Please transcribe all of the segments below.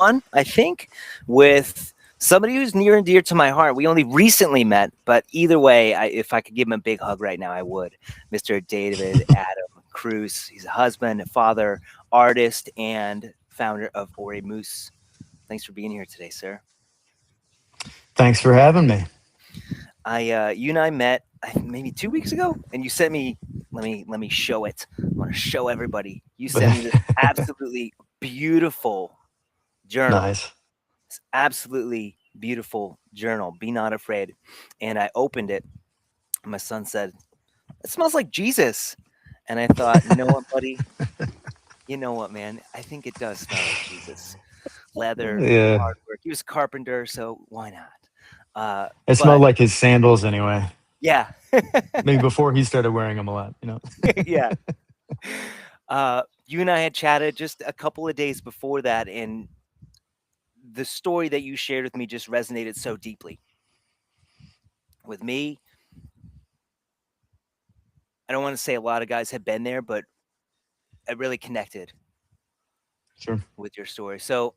on, I think, with somebody who's near and dear to my heart. We only recently met, but either way, if I could give him a big hug right now, I would. Mr. David Adam Cruz. He's a husband, a father, artist, and founder of Ori Moose. Thanks for being here today, sir. Thanks for having me. You and I met maybe 2 weeks ago, and you sent me. Let me show it. I want to show everybody. You sent me this absolutely beautiful journal. Nice. It's absolutely beautiful journal. Be not afraid. And I opened it. And my son said, "It smells like Jesus." And I thought, you know what, buddy? You know what, man? I think it does smell like Jesus. Leather, Yeah. hard work. He was a carpenter, so why not? It smelled But like his sandals anyway. yeah, Maybe before he started wearing them a lot. yeah. You and I had chatted just a couple of days before that, and the story that you shared with me just resonated so deeply with me. I don't want to say a lot of guys have been there, but I really connected Sure. with your story. So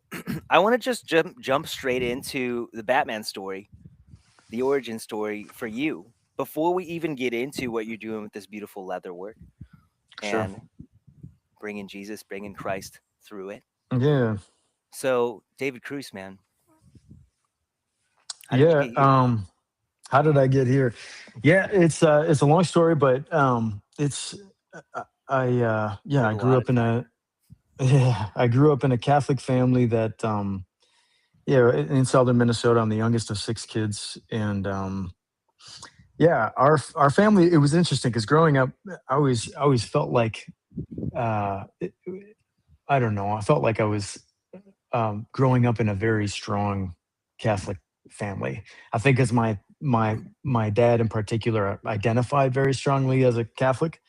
I want to just jump straight into the Batman story, the origin story for you, before we even get into what you're doing with this beautiful leather work Sure. and bringing Jesus, bringing Christ through it. Yeah. So David Cruz, man, how did you Yeah. get here? How did I get here? Yeah, it's a long story, but it's I yeah, We I have a grew lot of up in time. a yeah, I grew up in a Catholic family that yeah, in southern Minnesota. I'm the youngest of six kids, and yeah, our family. It was interesting because growing up, I always felt like uh, it, I don't know. I felt like I was growing up in a very strong Catholic family. I think as my dad in particular identified very strongly as a Catholic.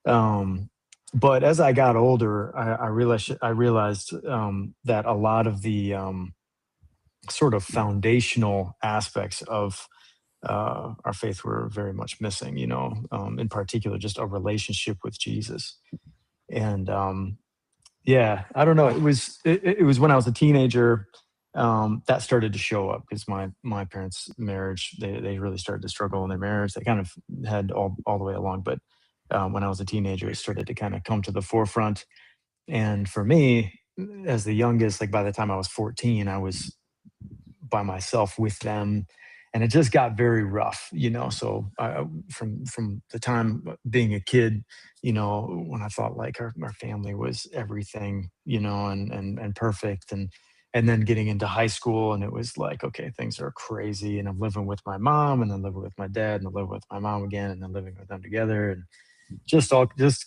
Um, but as I got older, I realized that a lot of the sort of foundational aspects of our faith were very much missing. In particular, just a relationship with Jesus. And yeah, I don't know. It was when I was a teenager that started to show up because my parents' marriage, they really started to struggle in their marriage. They kind of had all the way along, but when I was a teenager, it started to kind of come to the forefront. And for me, as the youngest, like by the time I was 14, I was by myself with them, and it just got very rough. So from the time being a kid, when I thought like our family was everything, and perfect, and then getting into high school, and it was like, okay, things are crazy, and I'm living with my mom, and then living with my dad, and then living with my mom again, and then living with them together, and just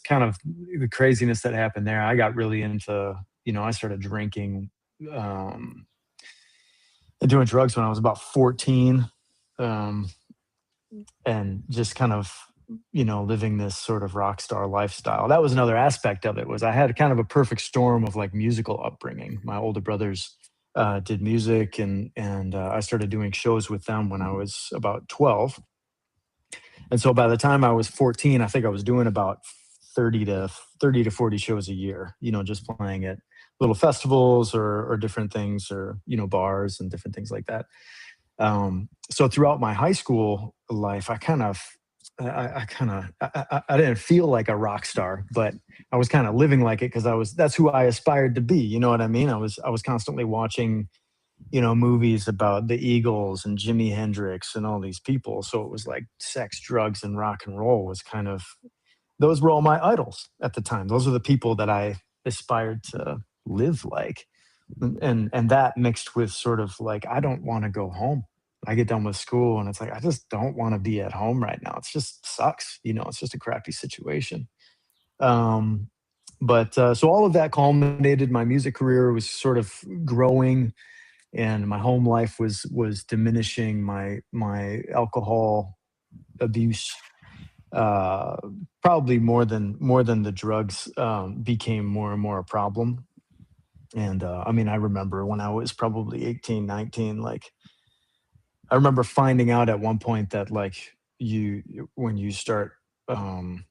kind of the craziness that happened there. I got really into, I started drinking um and doing drugs when I was about 14, um, and just kind of, living this sort of rock star lifestyle. That was another aspect of it, was I had kind of a perfect storm of like musical upbringing. My older brothers did music, and I started doing shows with them when I was about 12. And so by the time I was 14, I think I was doing about 30 to 40 shows a year, just playing at little festivals or different things, or, bars and different things like that. So throughout my high school life, I didn't feel like a rock star, but I was kind of living like it because that's who I aspired to be. You know what I mean? I was constantly watching, movies about the Eagles and Jimi Hendrix and all these people. So it was like sex, drugs, and rock and roll was kind of, those were all my idols at the time. Those are the people that I aspired to live like. And that mixed with sort of like, I don't want to go home. I get done with school and it's like, I just don't want to be at home right now. It's just sucks. It's just a crappy situation. Um, but so all of that culminated. My music career was sort of growing, and my home life was diminishing. My alcohol abuse, uh, probably more than the drugs, became more and more a problem. And I mean, I remember when I was probably 18, 19, like I remember finding out at one point that like when you start um,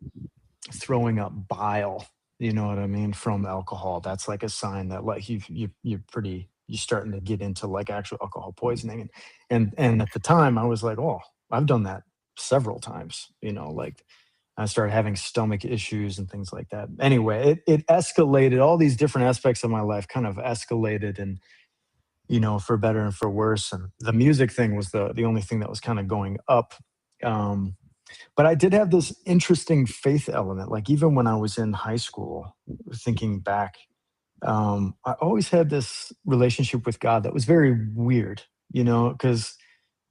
throwing up bile, you know what I mean, from alcohol, that's like a sign that like you're pretty you're starting to get into like actual alcohol poisoning. And at the time I was like, oh, I've done that several times, like I started having stomach issues and things like that. Anyway, it escalated. All these different aspects of my life kind of escalated, and for better and for worse. And the music thing was the only thing that was kind of going up. Um, but I did have this interesting faith element. Like even when I was in high school, thinking back, I always had this relationship with God that was very weird. Because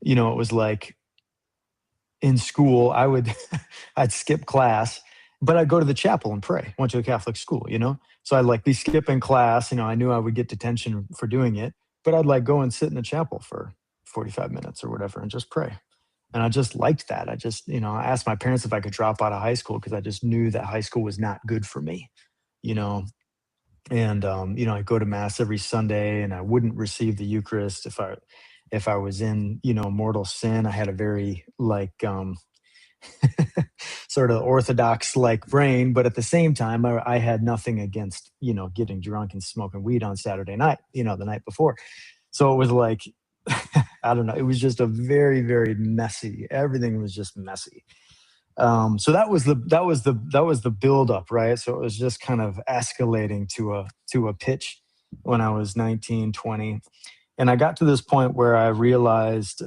it was like in school, I'd skip class, but I'd go to the chapel and pray. Went to a Catholic school. So I'd like be skipping class. I knew I would get detention for doing it, but I'd like go and sit in the chapel for 45 minutes or whatever and just pray. And I just liked that. I asked my parents if I could drop out of high school because I just knew that high school was not good for me, you know. And I go to mass every Sunday, and I wouldn't receive the Eucharist if I was in mortal sin. I had a very like sort of orthodox like brain, but at the same time, I had nothing against getting drunk and smoking weed on Saturday night, the night before. So it was like I don't know. It was just a very, very messy. Everything was just messy. So that was the build up, right? So it was just kind of escalating to a pitch when I was 19, 20. And I got to this point where I realized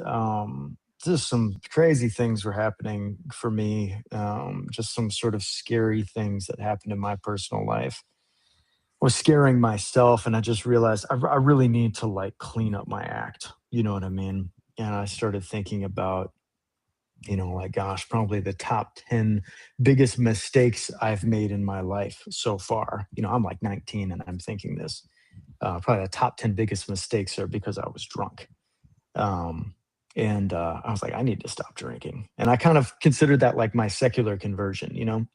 just some crazy things were happening for me, just some sort of scary things that happened in my personal life. I was scaring myself, and I just realized I really need to like clean up my act. You know what I mean? And I started thinking about, like, gosh, probably the top 10 biggest mistakes I've made in my life so far. I'm like 19 and I'm thinking this. Probably the top 10 biggest mistakes are because I was drunk. And I was like, I need to stop drinking. And I kind of considered that like my secular conversion.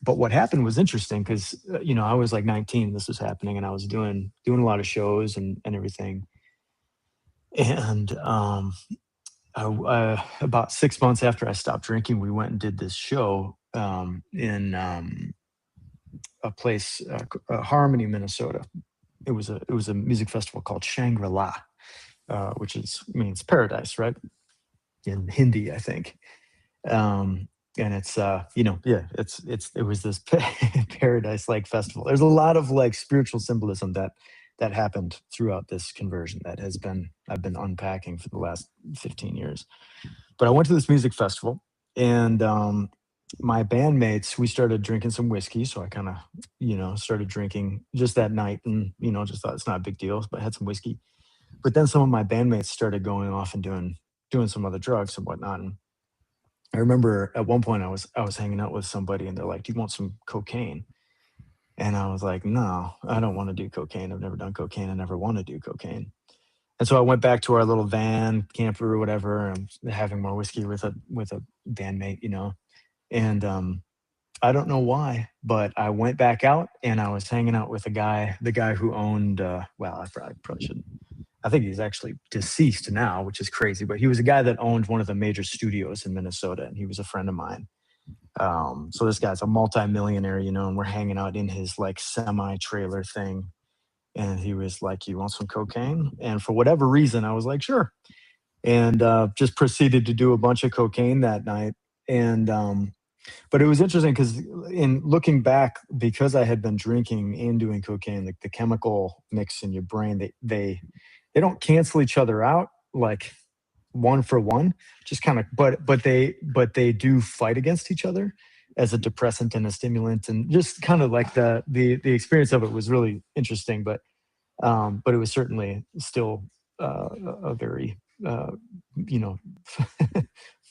But what happened was interesting because, I was like 19, this was happening, and I was doing a lot of shows and everything. And about 6 months after I stopped drinking, we went and did this show in a place, Harmony, Minnesota. It was a music festival called Shangri-La, which means paradise, right? In Hindi, I think. And it's yeah, it was this paradise like festival. There's a lot of like spiritual symbolism that happened throughout this conversion that I've been unpacking for the last 15 years. But I went to this music festival, and my bandmates, we started drinking some whiskey. So I kind of, started drinking just that night, and, just thought it's not a big deal, but I had some whiskey. But then some of my bandmates started going off and doing some other drugs and whatnot. And I remember at one point I was hanging out with somebody, and they're like, "Do you want some cocaine?" And I was like, "No, I don't want to do cocaine. I've never done cocaine. I never want to do cocaine." And so I went back to our little van, camper or whatever, and having more whiskey with a bandmate. And I don't know why, but I went back out, and I was hanging out with the guy who owned. Well, I probably shouldn't. I think he's actually deceased now, which is crazy. But he was a guy that owned one of the major studios in Minnesota, and he was a friend of mine. So this guy's a multimillionaire, and we're hanging out in his like semi-trailer thing. And he was like, "You want some cocaine?" And for whatever reason, I was like, "Sure." And just proceeded to do a bunch of cocaine that night. And but it was interesting because in looking back, because I had been drinking and doing cocaine, like the chemical mix in your brain, they don't cancel each other out like one for one, just kind of, but they do fight against each other as a depressant and a stimulant, and just kind of like the experience of it was really interesting. But it was certainly still a very you know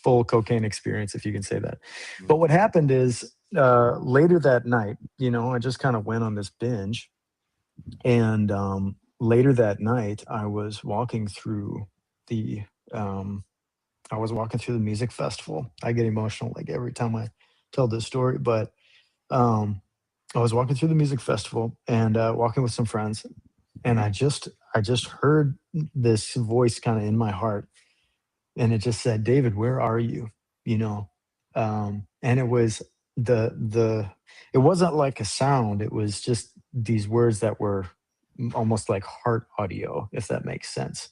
full cocaine experience, if you can say that. But what happened is later that night, I just kind of went on this binge, and later that night, I was walking through the music festival. I get emotional like every time I tell this story, but um, I was walking through the music festival and walking with some friends, and I just heard this voice kind of in my heart, and it just said, "David, where are you?" You know, and it was it wasn't like a sound. It was just these words that were almost like heart audio, if that makes sense.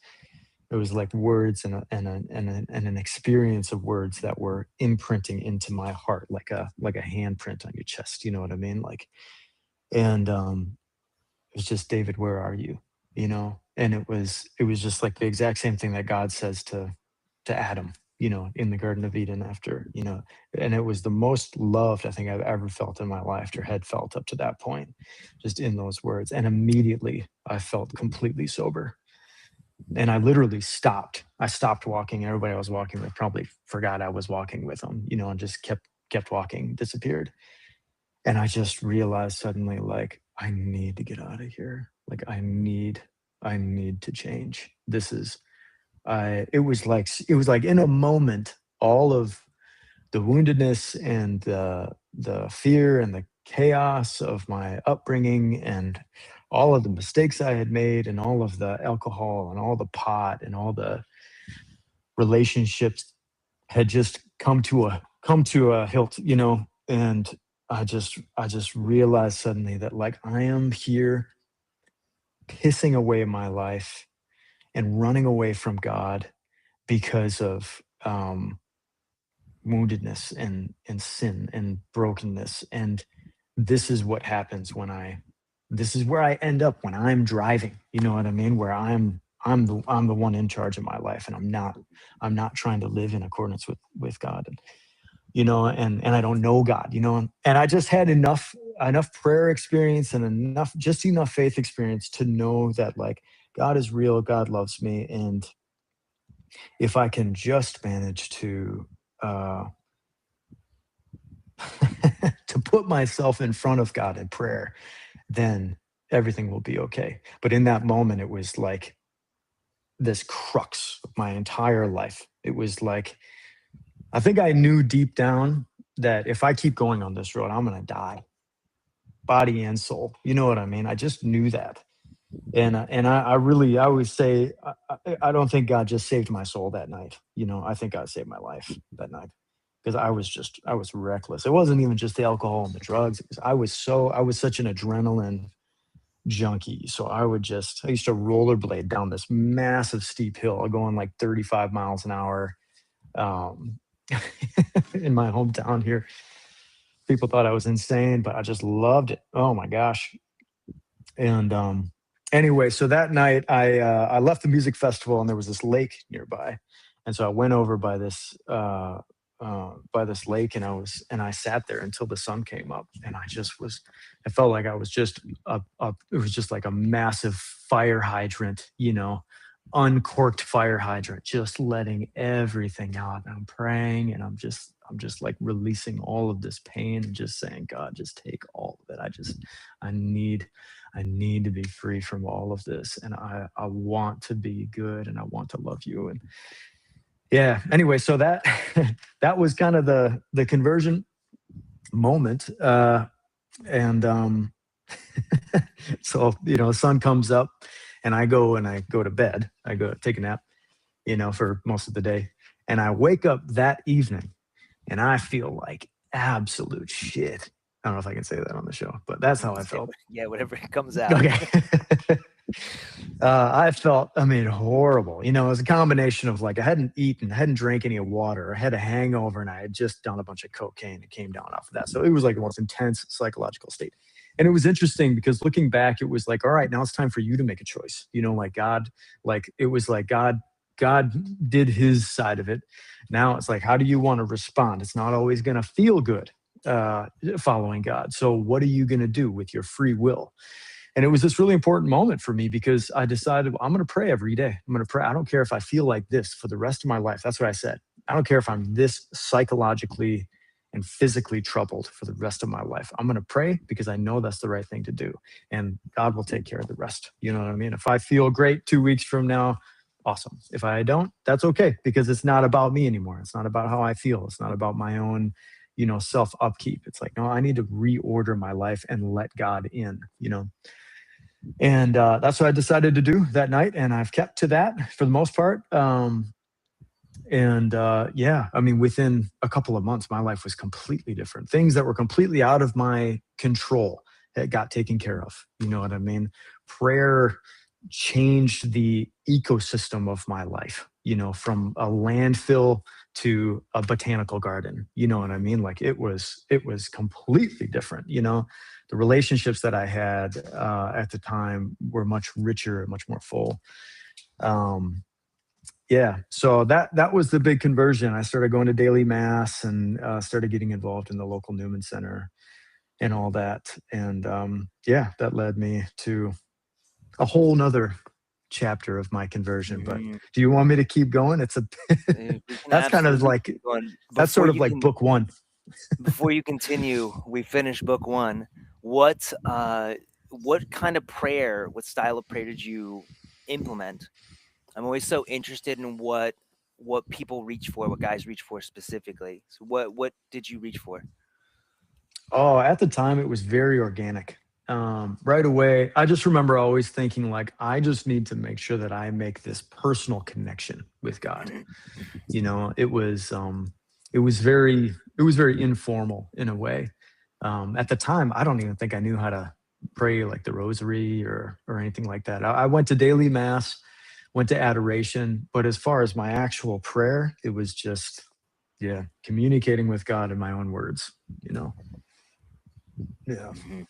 It was like words and an experience of words that were imprinting into my heart, like a handprint on your chest. You know what I mean? Like, and it was just, David, where are you? You know, and it was just like the exact same thing that God says to Adam, you know, in the Garden of Eden after, you know, and it was the most loved I think I've ever felt in my life or had felt up to that point, just in those words. And immediately I felt completely sober. And I literally stopped. I stopped walking. Everybody I was walking with probably forgot I was walking with them, you know, and just kept walking, disappeared. And I just realized suddenly, like, I need to get out of here. Like, I need to change. This is I it was like in a moment, all of the woundedness and the fear and the chaos of my upbringing and all of the mistakes I had made and all of the alcohol and all the pot and all the relationships had just come to a hilt, you know, and I just realized suddenly that, like, I am here pissing away my life and running away from God because of woundedness and sin and brokenness. And this is what happens this is where I end up when I'm driving. You know what I mean? Where I'm the one in charge of my life, and I'm not trying to live in accordance with God. And, you know, and I don't know God, you know, and I just had enough prayer experience and enough faith experience to know that, like, God is real, God loves me, and if I can just manage to uh, to put myself in front of God in prayer, then everything will be okay. But in that moment, it was like this crux of my entire life. It was like, I think I knew deep down that if I keep going on this road, I'm going to die, body and soul. You know what I mean? I just knew that. And I always say, I don't think God just saved my soul that night. You know, I think God saved my life that night, because I was reckless. It wasn't even just the alcohol and the drugs. I was such an adrenaline junkie. So I used to rollerblade down this massive steep hill going like 35 miles an hour um, in my hometown here. People thought I was insane, but I just loved it. Oh my gosh. And anyway, so that night I left the music festival, and there was this lake nearby, and so I went over by this lake, and I sat there until the sun came up, and I felt like I was just it was just like a massive fire hydrant, you know, uncorked fire hydrant, just letting everything out. And I'm praying, and I'm just like releasing all of this pain and just saying, God, just take all of it. I need to be free from all of this. And I want to be good, and I want to love you. And yeah, anyway, so that, that was kind of the conversion moment. And so, you know, the sun comes up, and I go to bed. I go take a nap, you know, for most of the day. And I wake up that evening, and I feel like absolute shit. I don't know if I can say that on the show, but that's how I felt. Yeah, whatever comes out. Okay. I felt, horrible. You know, it was a combination of, like, I hadn't eaten, I hadn't drank any water, I had a hangover, and I had just done a bunch of cocaine and came down off of that. So it was like the most intense psychological state. And it was interesting because looking back, it was like, all right, now it's time for you to make a choice. You know, like it was like God did his side of it. Now it's like, how do you want to respond? It's not always going to feel good following God. So what are you going to do with your free will? And it was this really important moment for me, because I decided, well, I'm going to pray every day. I'm going to pray. I don't care if I feel like this for the rest of my life. That's what I said. I don't care if I'm this psychologically and physically troubled for the rest of my life. I'm going to pray because I know that's the right thing to do. And God will take care of the rest. You know what I mean? If I feel great 2 weeks from now, awesome. If I don't, that's okay, because it's not about me anymore. It's not about how I feel. It's not about my own, you know, self upkeep. It's like, no, I need to reorder my life and let God in, you know? And that's what I decided to do that night. And I've kept to that for the most part. Within a couple of months, my life was completely different. Things that were completely out of my control that got taken care of. You know what I mean? prayer changed the ecosystem of my life, from a landfill to a botanical garden. You know what I mean? Like it was completely different. The relationships that I had at the time were much richer, much more full. Um, yeah, so that was the big conversion. I started going to daily mass and started getting involved in the local Newman Center and all that. And yeah, that led me to a whole nother chapter of my conversion. But Mhm. do you want me to keep going? We can That's kind of absolutely like keep going. that's sort of like book one. Before you continue, we finished book one. What kind of prayer, what style of prayer did you implement? I'm always so interested in what people reach for, what guys reach for specifically. So what did you reach for? Oh, at the time it was very organic. Right away, I just remember always thinking like, I just need to make sure that I make this personal connection with God. It was very informal in a way. At the time, I don't even think I knew how to pray like the rosary or anything like that. I went to daily mass, went to adoration, but as far as my actual prayer, it was just, yeah, communicating with God in my own words. Yeah. Mhm.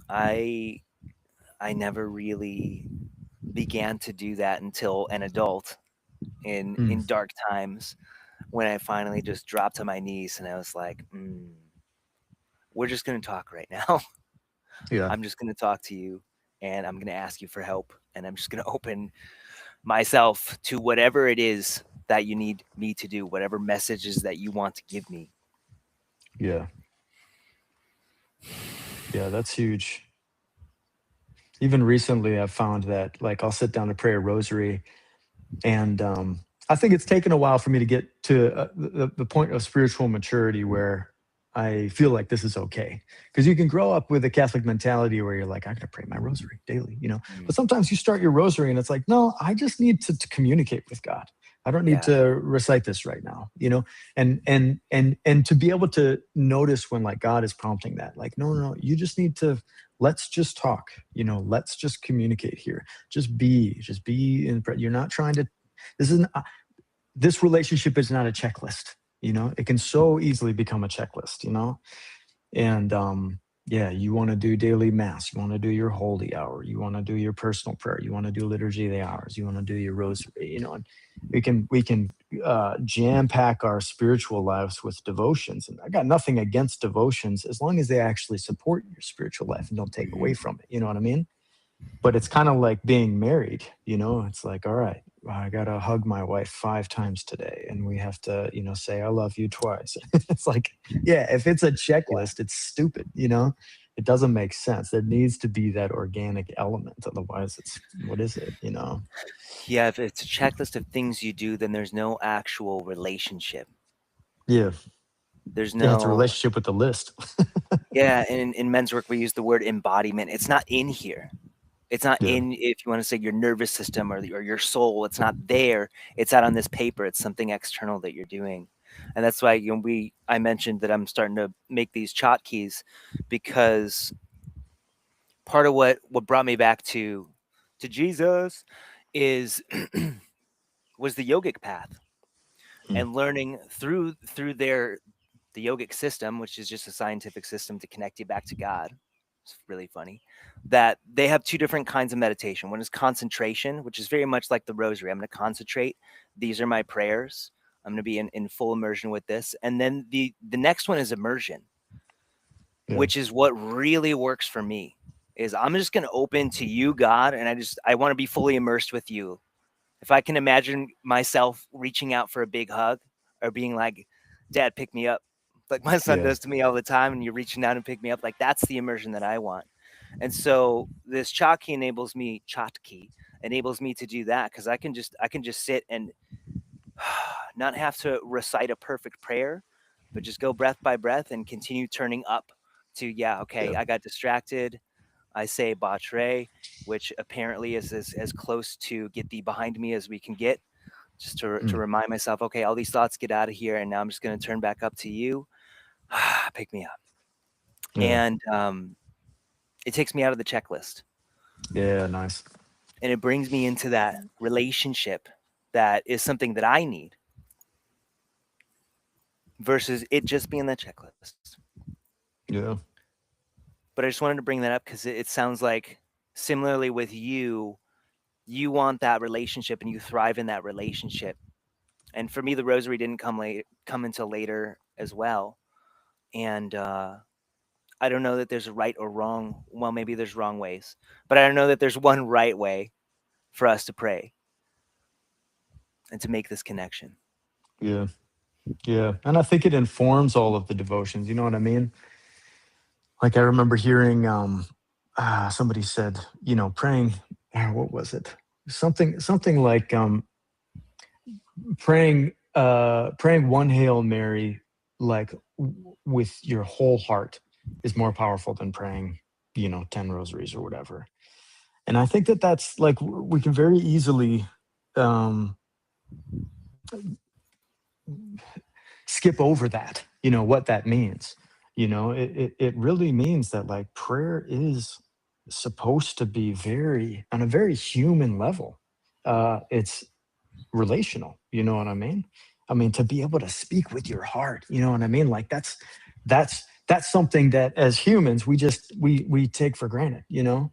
I I never really began to do that until an adult Mm, in dark times when I finally just dropped to my knees and I was like, we're just gonna talk right now. yeah. I'm just gonna talk to you and I'm gonna ask you for help and I'm just gonna open myself to whatever it is that you need me to do, whatever messages that you want to give me. Yeah. Yeah. That's huge. Even recently, I've found that like I'll sit down to pray a rosary, and I think it's taken a while for me to get to the point of spiritual maturity where I feel like this is okay. Because you can grow up with a Catholic mentality where you're like, I gotta pray my rosary daily. Mm, But sometimes you start your rosary and it's like, no, I just need to communicate with God. I don't need yeah. to recite this right now. And to be able to notice when like God is prompting that, like, no, no, no, you just need to let's just talk. Let's just communicate here. Just be in. You're not trying to. This is this relationship is not a checklist. It can so easily become a checklist. And yeah, you want to do daily mass, you want to do your holy hour, you want to do your personal prayer, you want to do liturgy of the hours, you want to do your rosary. And we can jam pack our spiritual lives with devotions. And I got nothing against devotions as long as they actually support your spiritual life and don't take away Mhm. from it. You know what I mean? But it's kind of like being married. It's like, all right, I gotta hug my wife 5 times today and we have to say I love you twice. It's like, yeah, if it's a checklist, it's stupid. It doesn't make sense. There needs to be that organic element, otherwise it's what is it? Yeah, if it's a checklist of things you do, then there's no actual relationship. Yeah. There's Yeah, it's a no, relationship with the list. yeah, and in men's work, we use the word embodiment. It's not in here. It's not Yeah. in, if you want to say, your nervous system or your soul. It's not there. It's out on this paper. It's something external that you're doing. And that's why I mentioned that I'm starting to make these chalk keys because part of what brought me back to Jesus is was the yogic path Mm. and learning through the yogic system, which is just a scientific system to connect you back to God. It's really funny that they have two different kinds of meditation. One is concentration, which is very much like the rosary. I'm going to concentrate. These are my prayers. I'm going to be in full immersion with this. And then the next one is immersion, Yeah. which is what really works for me. Is I'm just going to open to you, God, and I want to be fully immersed with you. If I can imagine myself reaching out for a big hug or being like, Dad, pick me up, like my son Yeah. does to me all the time, and you're reaching out and pick me up, like that's the immersion that I want. And so this Chakki enables me to do that because I can just sit and not have to recite a perfect prayer, but just go breath by breath and continue turning up to, yeah, okay, Yeah. I got distracted. I say Batre, which apparently is as close to get thee behind me as we can get, just to Mm. remind myself, okay, all these thoughts get out of here, and now I'm just going to turn back up to you. Pick me up. Yeah. And it takes me out of the checklist. Yeah, nice. And it brings me into that relationship that is something that I need versus it just being the checklist. Yeah. But I just wanted to bring that up because it sounds like similarly with you, you want that relationship and you thrive in that relationship. And for me, the rosary didn't come until later as well. And I don't know that there's a right or wrong. Well, maybe there's wrong ways, but I don't know that there's one right way for us to pray and to make this connection. Yeah. Yeah. And I think it informs all of the devotions. You know what I mean? Like I remember hearing somebody said, you know, praying, what was it? Something like praying one Hail Mary like with your whole heart is more powerful than praying, you know, 10 rosaries or whatever. And I think that that's like we can very easily skip over that, you know, what that means. You know, it really means that like prayer is supposed to be very on a very human level. It's relational, you know what I mean? I mean, to be able to speak with your heart, you know what I mean? Like that's something that as humans we take for granted, you know?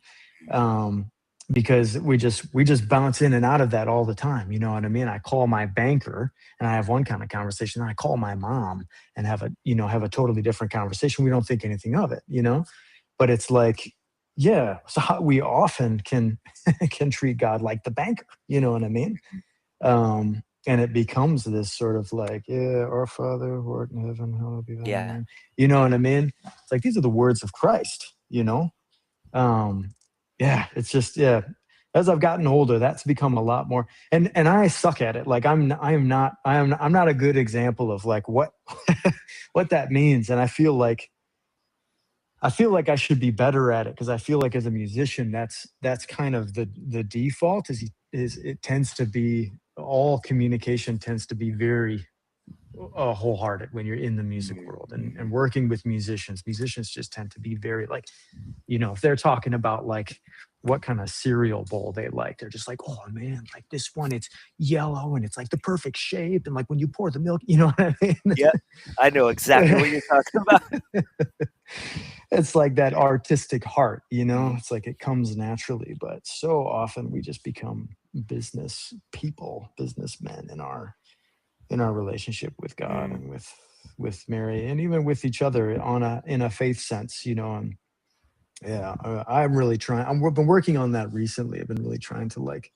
Because we just bounce in and out of that all the time, you know what I mean? I call my banker and I have one kind of conversation, and I call my mom and have a totally different conversation. We don't think anything of it, you know? But it's like, yeah, so how we often can can treat God like the banker, you know what I mean? And it becomes this sort of like, yeah, our Father who art in heaven, hallowed be thy Yeah. name. You know what I mean? It's like these are the words of Christ, you know? Yeah, it's just, yeah. As I've gotten older, that's become a lot more, and I suck at it. Like I'm not a good example of like what what that means. And I feel like I should be better at it because I feel like as a musician, that's kind of the default is it tends to be all communication tends to be very wholehearted when you're in the music world and working with musicians just tend to be very like, you know, if they're talking about like what kind of cereal bowl they like, they're just like, oh man, like this one, it's yellow and it's like the perfect shape. And like when you pour the milk, you know what I mean? Yeah, I know exactly what you're talking about. It's like that artistic heart, you know, Mhm. it's like it comes naturally, but so often we just become business people, businessmen in our relationship with God Mm. and with Mary and even with each other on in a faith sense, you know. And yeah, I'm really trying. I've been working on that recently. I've been really trying to like,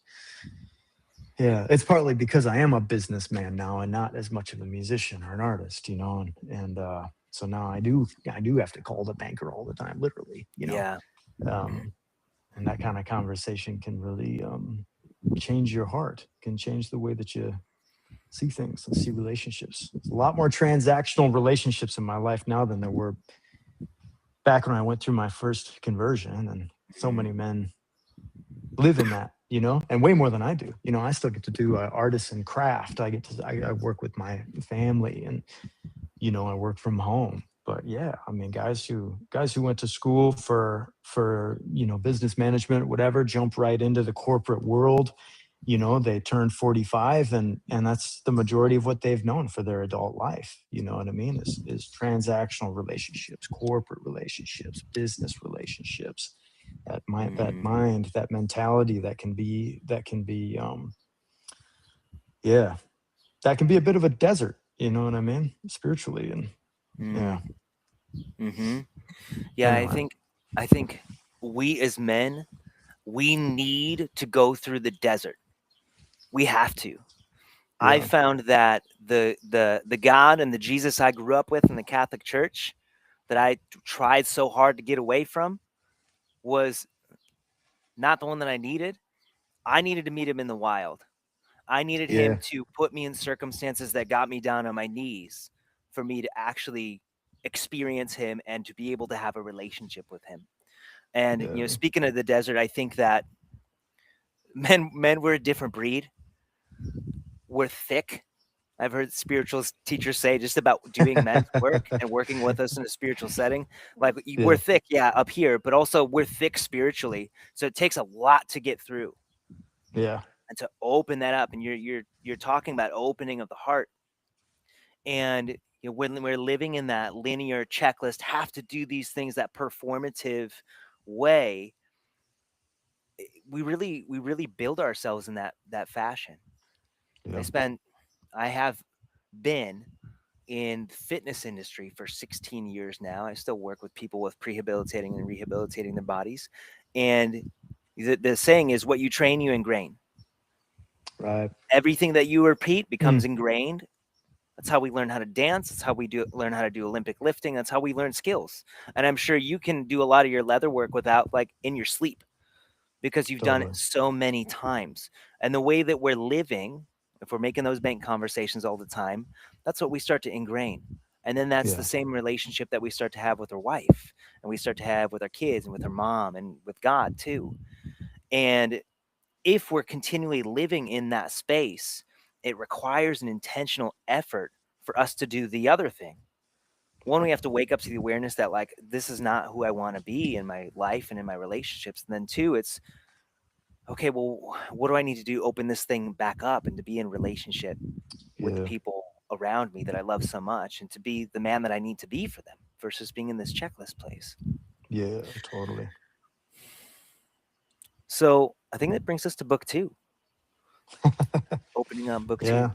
yeah, it's partly because I am a businessman now and not as much of a musician or an artist, you know. And so now I do have to call the banker all the time, literally, you know. Yeah. Um, and that kind of conversation can really change your heart, can change the way that you see things and see relationships. There's a lot more transactional relationships in my life now than there were back when I went through my first conversion. And so many men live in that, you know, and way more than I do. You know, I still get to do artisan craft. I work with my family, and you know, I work from home. But yeah, I mean, guys who went to school for you know, business management, whatever, jump right into the corporate world. You know, they turn 45, and that's the majority of what they've known for their adult life. You know what I mean? Is transactional relationships, corporate relationships, business relationships. Mm. That mentality that can be yeah, that can be a bit of a desert. You know what I mean? Spiritually, and yeah, Mm. Mm-hmm. Yeah, anyway, I think we as men, we need to go through the desert. We have to. I yeah, found that the God and the Jesus I grew up with in the Catholic Church that I tried so hard to get away from was not the one that I needed. I needed to meet him in the wild. I needed him yeah, to put me in circumstances that got me down on my knees for me to actually experience him and to be able to have a relationship with him. And yeah, speaking of the desert, I think that men were a different breed. We're thick. I've heard spiritual teachers say just about doing men's work and working with us in a spiritual setting. Like we're Yeah. thick, yeah, up here, but also we're thick spiritually. So it takes a lot to get through Yeah. and to open that up. And you're talking about opening of the heart. And when we're living in that linear checklist, have to do these things that performative way, we really build ourselves in that fashion. Yeah. I have been in the fitness industry for 16 years now. I still work with people with prehabilitating and rehabilitating their bodies. And the saying is, what you train, you ingrain. Right. Everything that you repeat becomes Mm. ingrained. That's how we learn how to dance. That's how we learn how to do Olympic lifting. That's how we learn skills. And I'm sure you can do a lot of your leather work without, like, in your sleep, because you've done it Totally. so many times. And the way that we're living, if we're making those bank conversations all the time, that's what we start to ingrain. And then that's the Yeah. same relationship that we start to have with our wife, and we start to have with our kids and with our mom and with God too. And if we're continually living in that space, it requires an intentional effort for us to do the other thing. One, we have to wake up to the awareness that, like, this is not who I want to be in my life and in my relationships. And then two, it's okay, well, what do I need to do? Open this thing back up and to be in relationship with the Yeah. people around me that I love so much and to be the man that I need to be for them versus being in this checklist place. Yeah. Totally. So I think that brings us to book two, opening up book two. Yeah.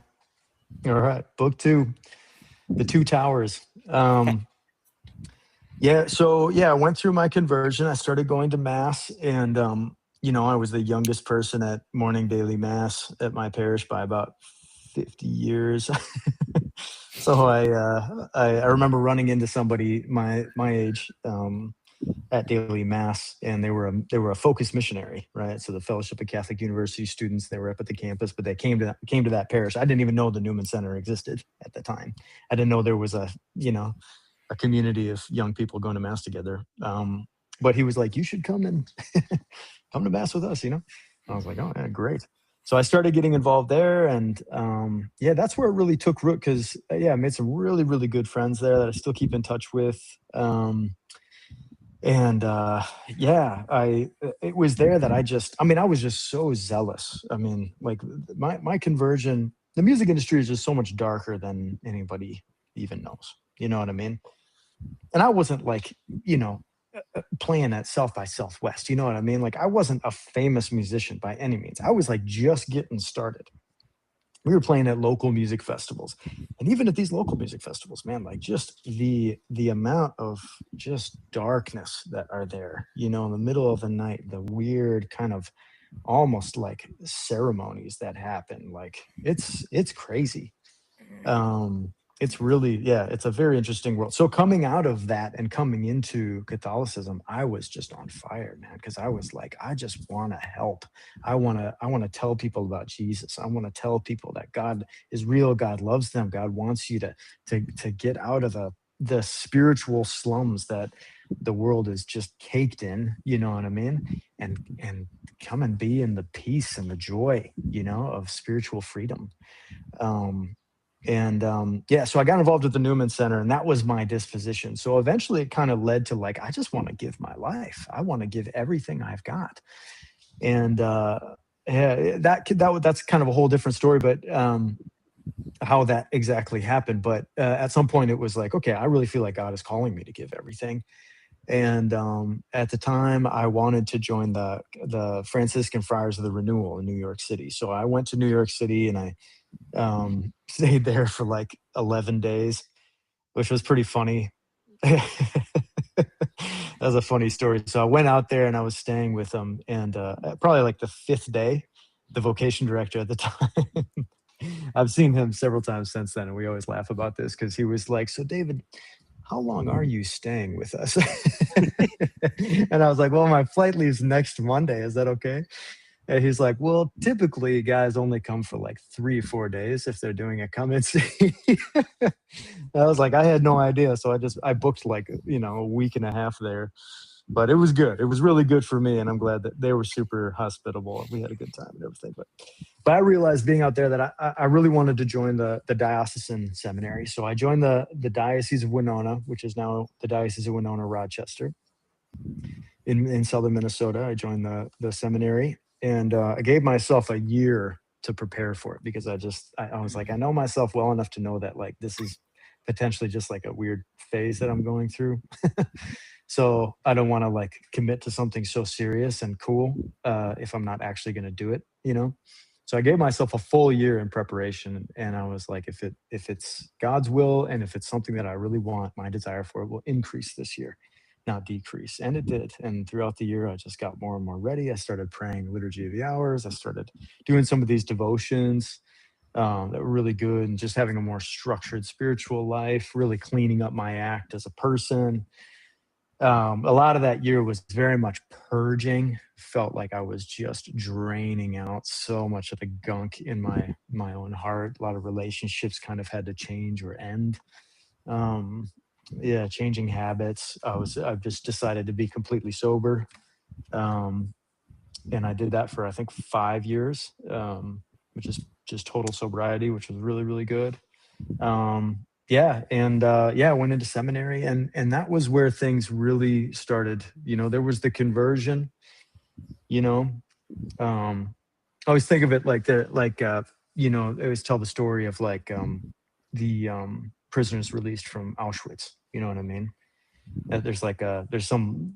All right. Book 2, The Two Towers. Yeah. So yeah, I went through my conversion. I started going to mass, and I was the youngest person at morning daily mass at my parish by about 50 years. So I remember running into somebody my age at daily mass, and they were a focused missionary, right? So the Fellowship of Catholic University students, they were up at the campus, but they came to that parish. I didn't even know the Newman Center existed at the time. I didn't know there was a community of young people going to mass together. But he was like, "You should come and come to mass with us." I was like, "Oh, yeah, great." So I started getting involved there, and yeah, that's where it really took root. Because yeah, I made some really really good friends there that I still keep in touch with. And yeah, it was there that I was just so zealous. I mean, like my conversion, the music industry is just so much darker than anybody even knows. You know what I mean? And I wasn't like, playing at South by Southwest. You know what I mean? Like I wasn't a famous musician by any means. I was like just getting started. We were playing at local music festivals, and even at these local music festivals, man, like just the amount of just darkness that are there, in the middle of the night, the weird kind of almost like ceremonies that happen, like it's crazy. um it's really, yeah, it's a very interesting world. So coming out of that and coming into Catholicism, I was just on fire, man, because I was like, I just want to help. I want to tell people about Jesus. I want to tell people that God is real. God loves them. God wants you to get out of the spiritual slums that the world is just caked in, you know what I mean? And come and be in the peace and the joy, of spiritual freedom. um, and yeah, so I got involved with the Newman Center, and that was my disposition. So eventually it kind of led to, like, I just want to give my life. I want to give everything I've got. And yeah, that's kind of a whole different story, but how that exactly happened. But at some point it was like, okay, I really feel like God is calling me to give everything. And at the time, I wanted to join the Franciscan Friars of the Renewal in New York City. So I went to New York City, and I stayed there for like 11 days, which was pretty funny. That was a funny story. So I went out there and I was staying with them, and probably like the fifth day, the vocation director at the time, I've seen him several times since then, and we always laugh about this because he was like, "So, David, how long are you staying with us?" And I was like, "Well, my flight leaves next Monday. Is that okay?" And he's like, "Well, typically guys only come for like 3 or 4 days if they're doing a come and see." I was like, I had no idea. So I booked like, a week and a half there. But it was good. It was really good for me, and I'm glad that they were super hospitable. We had a good time and everything. But I realized being out there that I really wanted to join the diocesan seminary. So I joined the Diocese of Winona, which is now the Diocese of Winona Rochester in southern Minnesota. I joined the seminary, and I gave myself a year to prepare for it because I was like, I know myself well enough to know that like this is potentially just like a weird phase that I'm going through. So I don't want to like commit to something so serious and cool if I'm not actually going to do it, you know? So I gave myself a full year in preparation, and I was like, if it's God's will and if it's something that I really want, my desire for it will increase this year, not decrease. And it did. And throughout the year, I just got more and more ready. I started praying Liturgy of the Hours. I started doing some of these devotions that were really good, and just having a more structured spiritual life, really cleaning up my act as a person. A lot of that year was very much purging. Felt like I was just draining out so much of the gunk in my own heart. A lot of relationships kind of had to change or end. Um, yeah, changing habits. I've just decided to be completely sober. Um, and I did that for I think 5 years, which is just total sobriety, which was really, really good. Yeah, and yeah, I went into seminary, and that was where things really started. You know, there was the conversion. You know, um, I always think of it like you know, I always tell the story of like the prisoners released from Auschwitz. You know what I mean? There's some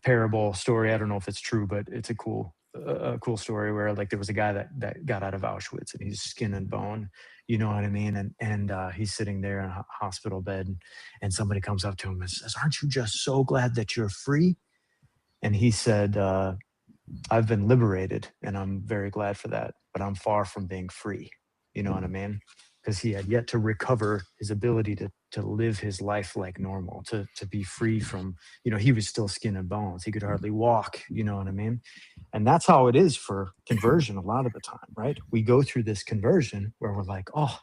parable story. I don't know if it's true, but it's a cool story where like there was a guy that got out of Auschwitz and he's skin and bone, you know what I mean? And he's sitting there in a hospital bed, and somebody comes up to him and says, "Aren't you just so glad that you're free?" And he said, "I've been liberated, and I'm very glad for that, but I'm far from being free." You know what I mean? Because he had yet to recover his ability to live his life like normal, to be free from, you know, he was still skin and bones. He could hardly walk, you know what I mean? And that's how it is for conversion a lot of the time, right? We go through this conversion where we're like, oh,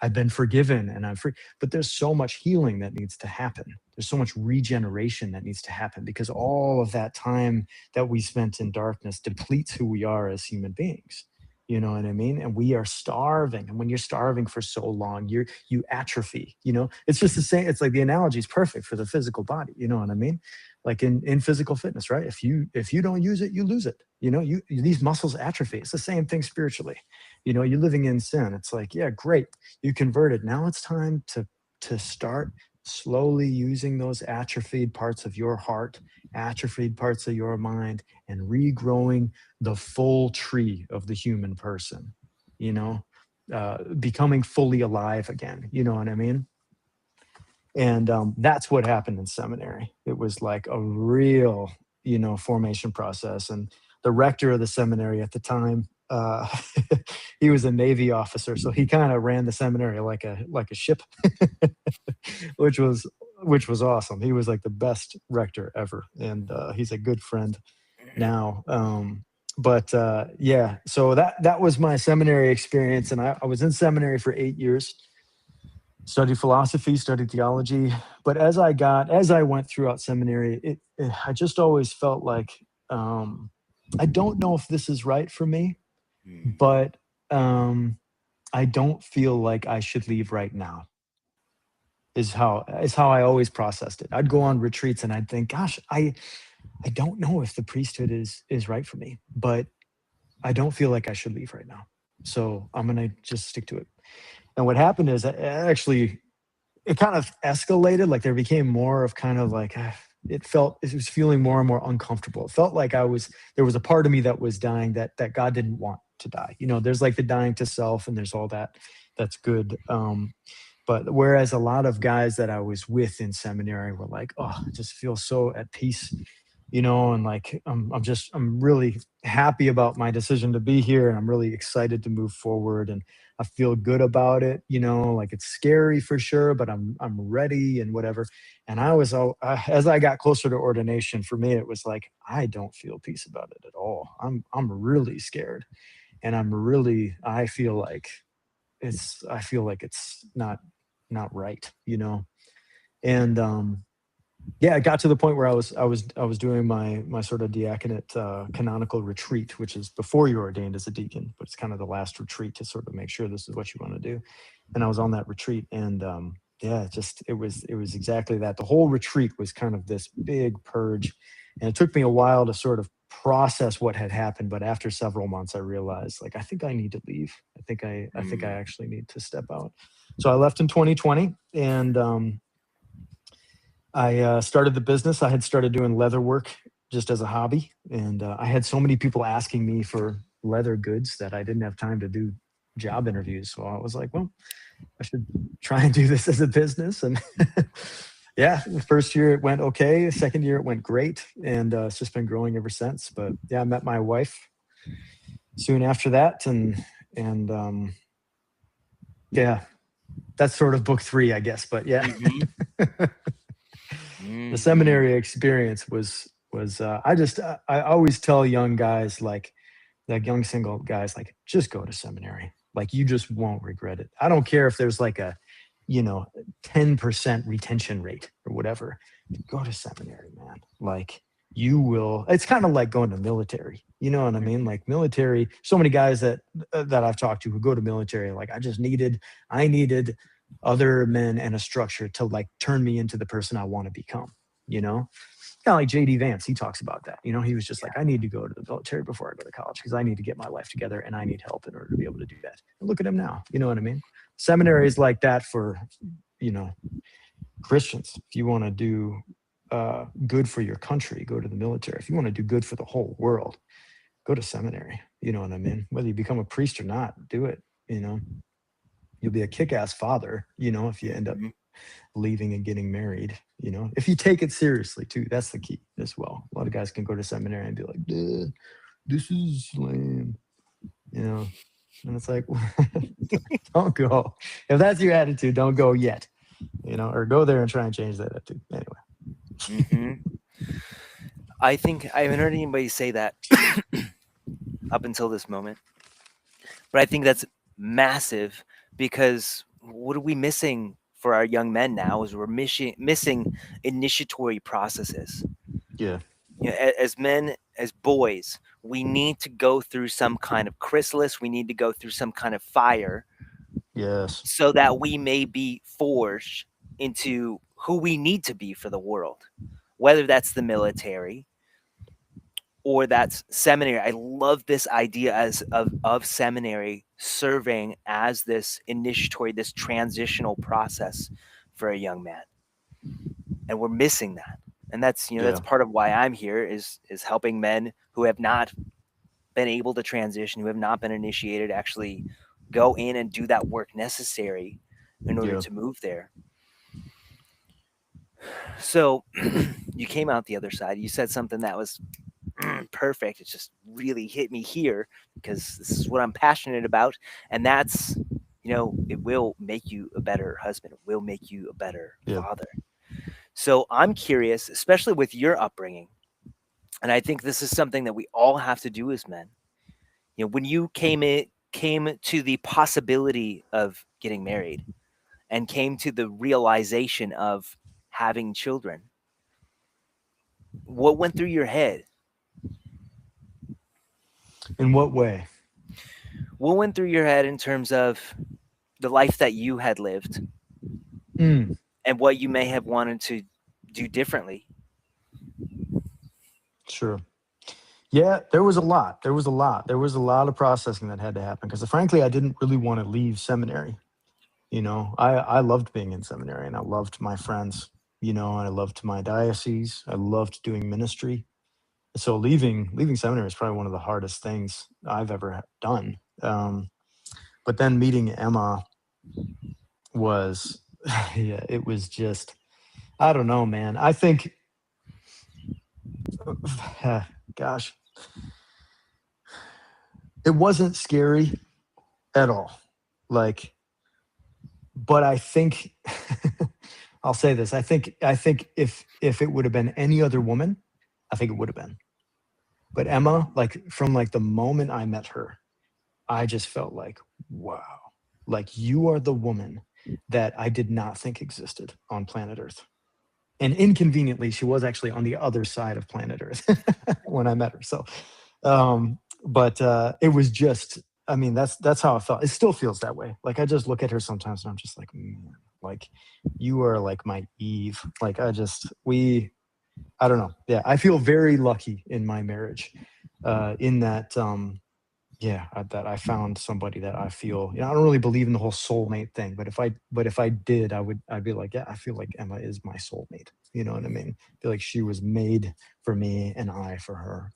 I've been forgiven and I'm free. But there's so much healing that needs to happen. There's so much regeneration that needs to happen because all of that time that we spent in darkness depletes who we are as human beings. You know what I mean? And we are starving. And when you're starving for so long, you atrophy. You know, it's just the same. It's like the analogy is perfect for the physical body. You know what I mean? Like in physical fitness, right? If you don't use it, you lose it. You know, these muscles atrophy. It's the same thing spiritually. You know, you're living in sin. It's like, yeah, great, you converted. Now it's time to start slowly using those atrophied parts of your heart, atrophied parts of your mind, and regrowing the full tree of the human person. You know, becoming fully alive again. You know what I mean? And that's what happened in seminary. It was like a real, you know, formation process. And the rector of the seminary at the time, he was a Navy officer, so he kind of ran the seminary like a ship, which was awesome. He was like the best rector ever, and he's a good friend now. But yeah, so that was my seminary experience, and I was in seminary for 8 years. Studied philosophy, studied theology, but as I went throughout seminary, I just always felt like I don't know if this is right for me, but I don't feel like I should leave right now. Is how I always processed it. I'd go on retreats and I'd think, gosh, I don't know if the priesthood is right for me, but I don't feel like I should leave right now. So I'm gonna just stick to it. And what happened is actually it kind of escalated. Like there became more of kind of like it was feeling more and more uncomfortable. It felt like there was a part of me that was dying that God didn't want to die. You know, there's like the dying to self, and there's all that. That's good. But whereas a lot of guys that I was with in seminary were like, oh, I just feel so at peace, you know, and like I'm really happy about my decision to be here, and I'm really excited to move forward, and I feel good about it, you know, like it's scary for sure, but I'm ready and whatever. And as I got closer to ordination, for me it was like I don't feel peace about it at all. I'm really scared, and I feel like it's not right, you know. And Yeah, it got to the point where I was doing my sort of diaconate canonical retreat, which is before you're ordained as a deacon, but it's kind of the last retreat to sort of make sure this is what you want to do. And I was on that retreat, and yeah, it was exactly that. The whole retreat was kind of this big purge, and it took me a while to sort of process what had happened. But after several months, I realized, like, I think I need to leave. I think I Mm, actually need to step out. So I left in 2020, and I started the business. I had started doing leather work just as a hobby, and I had so many people asking me for leather goods that I didn't have time to do job interviews. So I was like, well, I should try and do this as a business. And yeah, the first year it went okay. The second year it went great, and it's just been growing ever since. But yeah, I met my wife soon after that, and yeah, that's sort of book three, I guess. But yeah. mhm, The mhm. seminary experience was I always tell young guys, like young single guys, like, just go to seminary, like, you just won't regret it. I don't care if there's like a, you know 10% retention rate or whatever. Go to seminary, man. Like, you will. It's kind of like going to military, you know what I mean? Like, military, so many guys that I've talked to who go to military, like, I needed other men and a structure to, like, turn me into the person I want to become, you know kind of like JD Vance. He talks about that. He was just like, I need to go to the military before I go to college because I need to get my life together and I need help in order to be able to do that. And look at him now. You know what I mean? Seminary is like that for, you know, Christians. If you want to do good for your country, go to the military. If you want to do good for the whole world, go to seminary. You know what I mean? Whether you become a priest or not, do it. You know, you'll be a kick-ass father, if you end up Mhm. leaving and getting married, if you take it seriously too. That's the key as well. A lot of guys can go to seminary and be like, "Duh, this is lame," you know, and it's like, don't go. If that's your attitude, don't go yet, or go there and try and change that attitude. Anyway. Mhm. I think I haven't heard anybody say that up until this moment, but I think that's massive because what are we missing for our young men now is we're missing initiatory processes. Yeah. As men, as boys, we need to go through some kind of chrysalis. We need to go through some kind of fire Yes. so that we may be forged into who we need to be for the world, whether that's the military or that's seminary. I love this idea of seminary serving as this initiatory, this transitional process for a young man. And we're missing that. And that's Yeah. part of why I'm here is helping men who have not been able to transition, who have not been initiated, actually go in and do that work necessary in order Yeah. to move there. So you came out the other side. You said something that was perfect. It just really hit me here because this is what I'm passionate about. And that's, it will make you a better husband. It will make you a better Yeah. father. So I'm curious, especially with your upbringing. And I think this is something that we all have to do as men. When you came to the possibility of getting married and came to the realization of having children, what went through your head? In what way? What went through your head in terms of the life that you had lived Mm, and what you may have wanted to do differently? sure. Yeah, there was a lot. There was a lot. There was a lot of processing that had to happen because, frankly, I didn't really want to leave seminary. I loved being in seminary, and I loved my friends, and I loved my diocese. I loved doing ministry. So leaving seminary is probably one of the hardest things I've ever done. But then meeting Emma was, yeah, it was just, I don't know, man. I think, gosh, it wasn't scary at all. Like, but I think I'll say this. I think if it would have been any other woman, I think it would have been. But Emma, like, from like the moment I met her, I just felt like, wow, like, you are the woman that I did not think existed on planet Earth. And inconveniently, she was actually on the other side of planet Earth when I met her. So, but it was just, I mean, that's how I felt. It still feels that way. Like I just look at her sometimes and I'm just like, man, like you are like my Eve. Like I don't know. Yeah, I feel very lucky in my marriage, in that, that I found somebody that I feel. I don't really believe in the whole soulmate thing, but if I did, I'd be like, yeah, I feel like Emma is my soulmate. You know what I mean? I feel like she was made for me and I for her.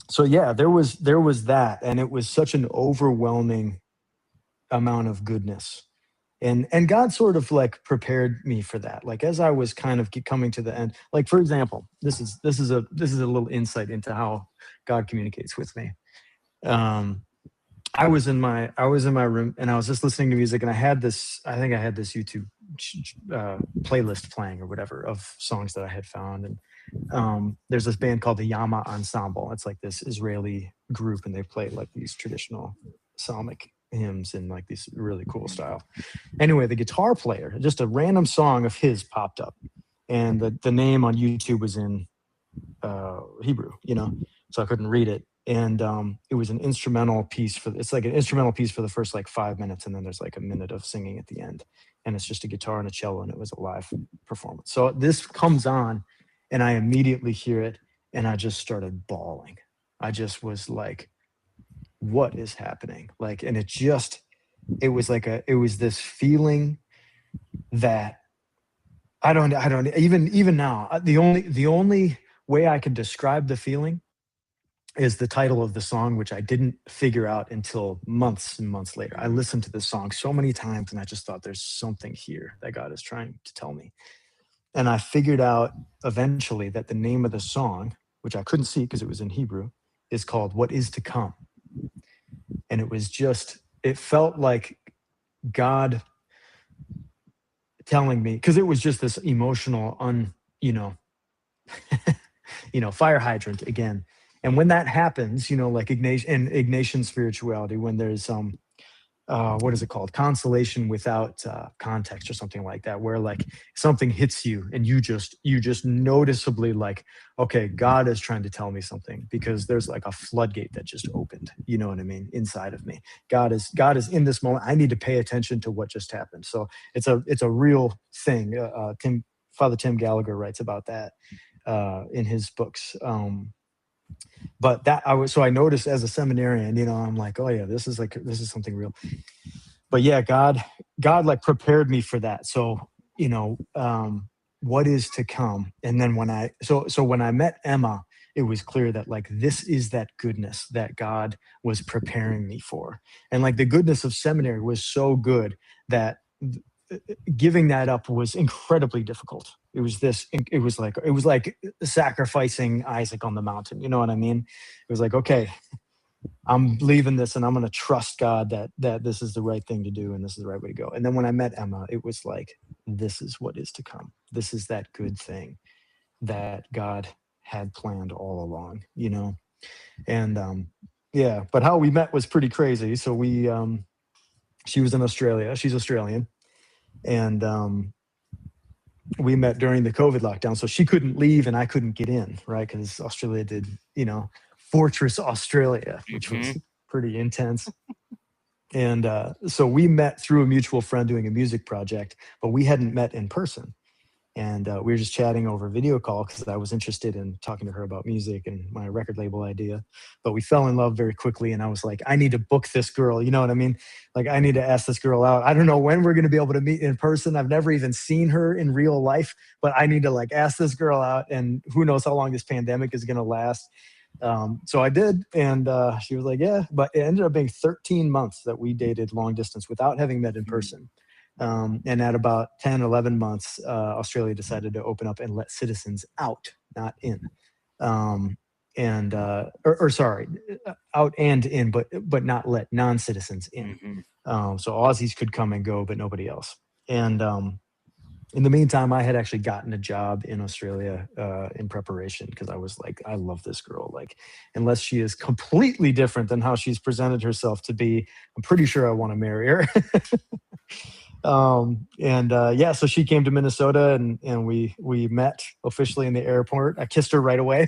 So yeah, there was that, and it was such an overwhelming amount of goodness, and God sort of like prepared me for that. Like as I was kind of coming to the end, like for example, this is a little insight into how God communicates with me. um I was in my room and I was just listening to music, and I think I had this YouTube playlist playing or whatever of songs that I had found. And there's this band called the Yama Ensemble. It's like this Israeli group, and they play like these traditional psalmic hymns in like these really cool style. Anyway, the guitar player, just a random song of his popped up, and the name on YouTube was in Hebrew, so I couldn't read it. And it was an instrumental piece it's like an instrumental piece for the first like 5 minutes, and then there's like a minute of singing at the end, and it's just a guitar and a cello, and it was a live performance. So this comes on, and I immediately hear it, and I just started bawling. I just was like, what is happening? Like, and it was this feeling that I don't even now, the only way I can describe the feeling is the title of the song, which I didn't figure out until months and months later. I listened to this song so many times, and I just thought there's something here that God is trying to tell me. And I figured out eventually that the name of the song, which I couldn't see because it was in Hebrew, is called What Is to Come. And it felt like God telling me, because it was just this emotional, fire hydrant again. And when that happens, like Ignatian spirituality, when there's what is it called? Consolation without context or something like that, where like something hits you and you just noticeably like, okay, God is trying to tell me something, because there's like a floodgate that just opened, you know what I mean, inside of me. God is in this moment. I need to pay attention to what just happened. So it's a real thing. Father Tim Gallagher writes about that in his books. But I noticed as a seminarian, I'm like, oh yeah, this is something real. But yeah, God like prepared me for that. So, what is to come. And then when I met Emma, it was clear that like, this is that goodness that God was preparing me for. And like the goodness of seminary was so good that giving that up was incredibly difficult. It was like sacrificing Isaac on the mountain. You know what I mean? It was like, okay, I'm leaving this, and I'm going to trust God that this is the right thing to do, and this is the right way to go. And then when I met Emma, it was like, this is what is to come. This is that good thing that God had planned all along, And yeah, but how we met was pretty crazy. So she was in Australia. She's Australian. And we met during the COVID lockdown. So she couldn't leave and I couldn't get in, right? Because Australia did, Fortress Australia, which was pretty intense. And so we met through a mutual friend doing a music project, but we hadn't met in person. And we were just chatting over video call because I was interested in talking to her about music and my record label idea. But we fell in love very quickly. And I was like, I need to book this girl. You know what I mean? Like, I need to ask this girl out. I don't know when we're going to be able to meet in person. I've never even seen her in real life, but I need to like ask this girl out. And who knows how long this pandemic is going to last. So I did. And she was like, yeah. But it ended up being 13 months that we dated long distance without having met in person. And at about 10, 11 months, Australia decided to open up and let citizens out, not in. Sorry, out and in, but not let non-citizens in. So Aussies could come and go, but nobody else. And in the meantime, I had actually gotten a job in Australia in preparation, because I was like, I love this girl. Like, unless she is completely different than how she's presented herself to be, I'm pretty sure I want to marry her. Yeah, so she came to Minnesota, and we met officially in the airport. I kissed her right away,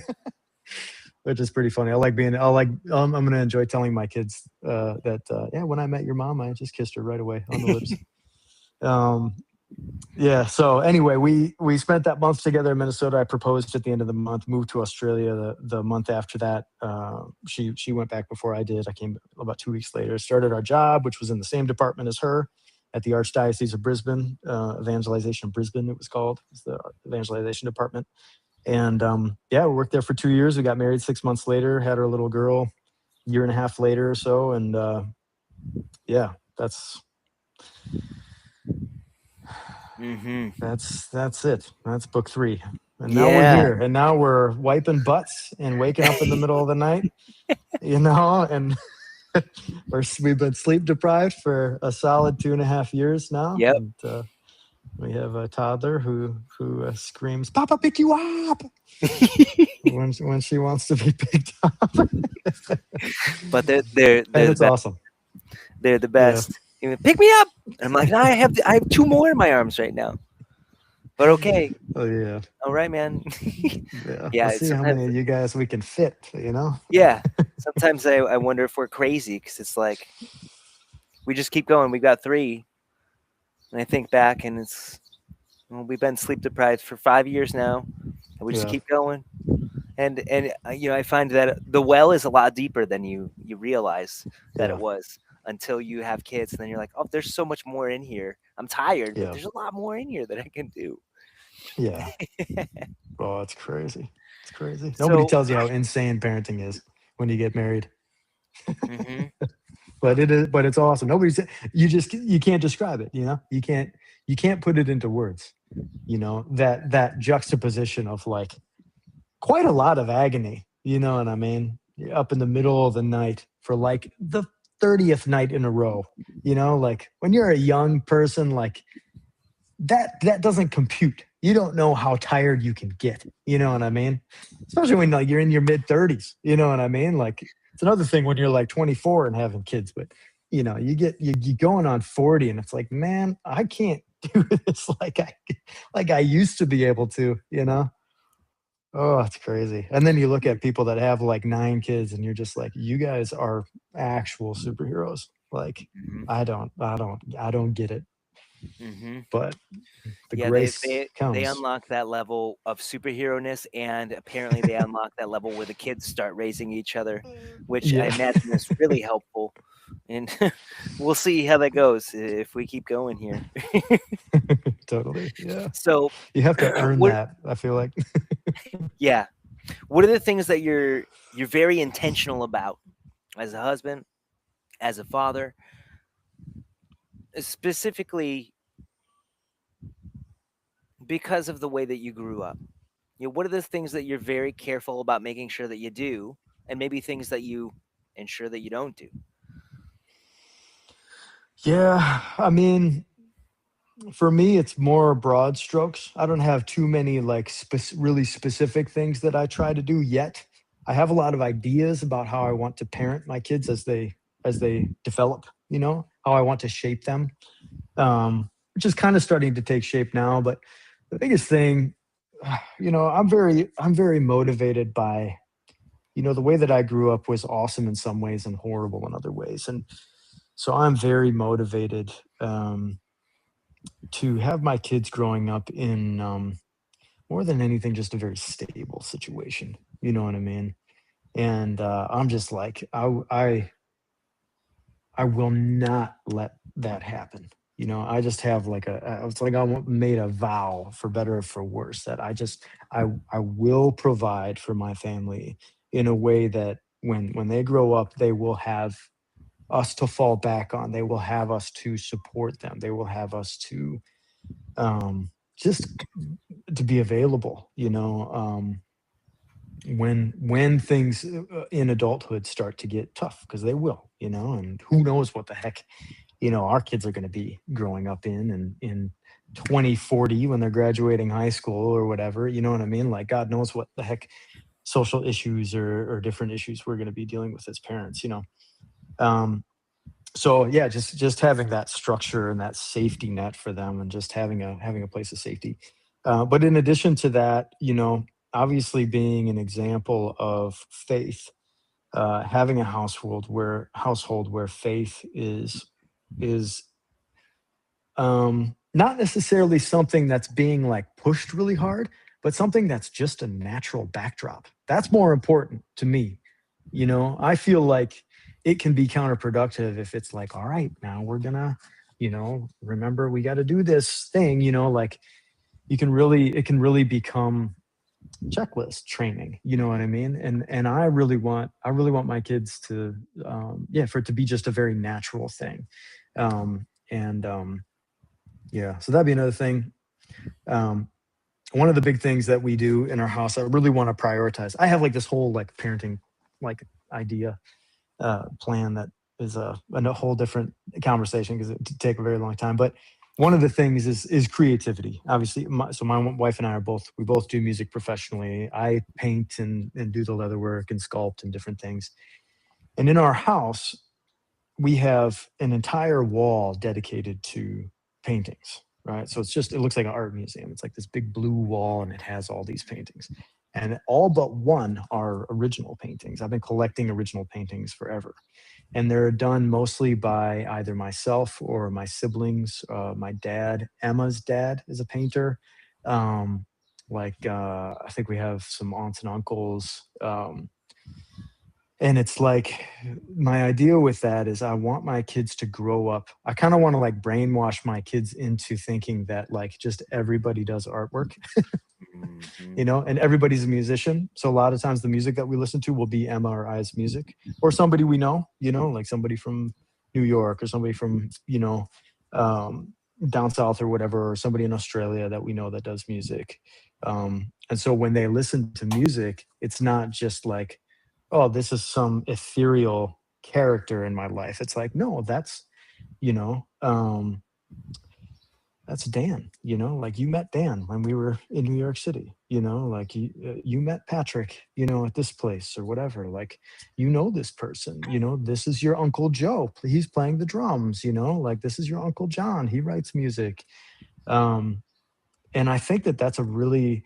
which is pretty funny. I'm gonna enjoy telling my kids that yeah, when I met your mom, I just kissed her right away on the lips. Um, yeah. So anyway, we spent that month together in Minnesota. I proposed at the end of the month. Moved to Australia the month after that. She went back before I did. I came about 2 weeks later. Started our job, which was in the same department as her, at the Archdiocese of Brisbane, Evangelization of Brisbane. It was called. It's the Evangelization Department. And yeah, we worked there for 2 years. We got married 6 months later. Had our little girl a year and a half later or so. And yeah, that's Mm-hmm. that's it. That's book 3. And now we're Yeah. here. And now we're wiping butts and waking up in the middle of the night, and we've been sleep deprived for a solid 2.5 years now. Yep. And we have a toddler who screams, "Papa, pick you up!" when she wants to be picked up. But they're And the it's best. awesome. They're the best. You know, pick me up. And I'm like, I have 2 more in my arms right now. But okay. Oh yeah. All right, man. Yeah. Yeah. Let's see how many of you guys we can fit, Yeah. Sometimes I wonder if we're crazy, because it's like we just keep going. We got 3. And I think back, and we've been sleep deprived for 5 years now, and we just Yeah. keep going. And I find that the well is a lot deeper than you realize that Yeah. it was, until you have kids, and then you're like, oh, there's so much more in here. I'm tired, but Yeah. there's a lot more in here that I can do. Yeah. Oh, it's crazy. It's crazy. Nobody So, tells you how insane parenting is when you get married. mhm, But it is, but it's awesome. You can't describe it, You can't put it into words. That juxtaposition of like quite a lot of agony, you know what I mean? You're up in the middle of the night for like the 30th night in a row. Like when you're a young person, like that doesn't compute. You don't know how tired you can get. You know what I mean? Especially when like you're in your mid 30s. You know what I mean? Like it's another thing when you're like 24 and having kids, but you going on 40 and it's like, man, I can't do this like I used to be able to. Oh, it's crazy. And then you look at people that have like 9 kids and you're just like, you guys are actual superheroes. Like mhm, I don't get it. mhm. But the Yeah, they grace they they comes. unlock that level of superhero-ness, and apparently they unlock that level where the kids start raising each other, which I Yeah. imagine is really helpful. And we'll see how that goes if we keep going here. Totally. Yeah. So, You have to earn what? that, I feel like. Yeah, what are the things that you're very intentional about as a husband, as a father, specifically because of the way that you grew up? What are the things that you're very careful about making sure that you do, and maybe things that you ensure that you don't do? Yeah. I mean, for me, it's more broad strokes. I don't have too many like really specific things that I try to do yet. I have a lot of ideas about how I want to parent my kids as they develop, how I want to shape them, which is kind of starting to take shape now. But the biggest thing, I'm very motivated by, the way that I grew up was awesome in some ways and horrible in other ways. And so I'm very motivated to have my kids growing up in, more than anything, just a very stable situation. You know what I mean? And I'm just like, I will not let that happen. I just have like it's like made a vow, for better or for worse, that I will provide for my family in a way that when they grow up, they will have us to fall back on. They will have us to support them. They will have us to just to be available. When things in adulthood start to get tough, because they will, and who knows what the heck our kids are going to be growing up in 2040 when they're graduating high school or whatever. You know what I mean? Like God knows what the heck social issues or different issues we're going to be dealing with as parents. um So yeah, just having that structure and that safety net for them, and just having a place of safety. But in addition to that, obviously being an example of faith, having a household where faith is not necessarily something that's being like pushed really hard, but something that's just a natural backdrop. That's more important to me. I feel like it can be counterproductive if it's like, all right, now we're gonna, remember we got to do this thing, like it can really become checklist training. You know what I mean? And I really want my kids to, yeah, for it to be just a very natural thing. And Yeah, so that'd be another thing. Um, One of the big things that we do in our house, I really want to prioritize. I have like this whole like parenting like idea plan that is a whole different conversation because it take a very long time. But one of the things is creativity. Obviously, my wife and I we both do music professionally. I paint and do the leather work and sculpt and different things. And in our house, we have an entire wall dedicated to paintings, right? So it looks like an art museum. It's like this big blue wall and it has all these paintings. And all but one are original paintings. I've been collecting original paintings forever. And they're done mostly by either myself or my siblings. My dad, Emma's dad, is a painter. Um, I think we have some aunts and uncles. And it's like my idea with that is I want my kids to grow up. I kind of want to like brainwash my kids into thinking that like just everybody does artwork, Mhm. and everybody's a musician. So a lot of times the music that we listen to will be Emma or I's music or somebody we know, like somebody from New York or somebody from, um, down south or whatever, or somebody in Australia that we know that does music. And so when they listen to music, it's not just like, oh, this is some ethereal character in my life. It's like, no, you know, um, that's Dan. Like you met Dan when we were in New York City. Like you met Patrick. At this place or whatever. Like this person. This is your Uncle Joe. He's playing the drums. Like this is your Uncle John. He writes music. Um, and I think that that's a really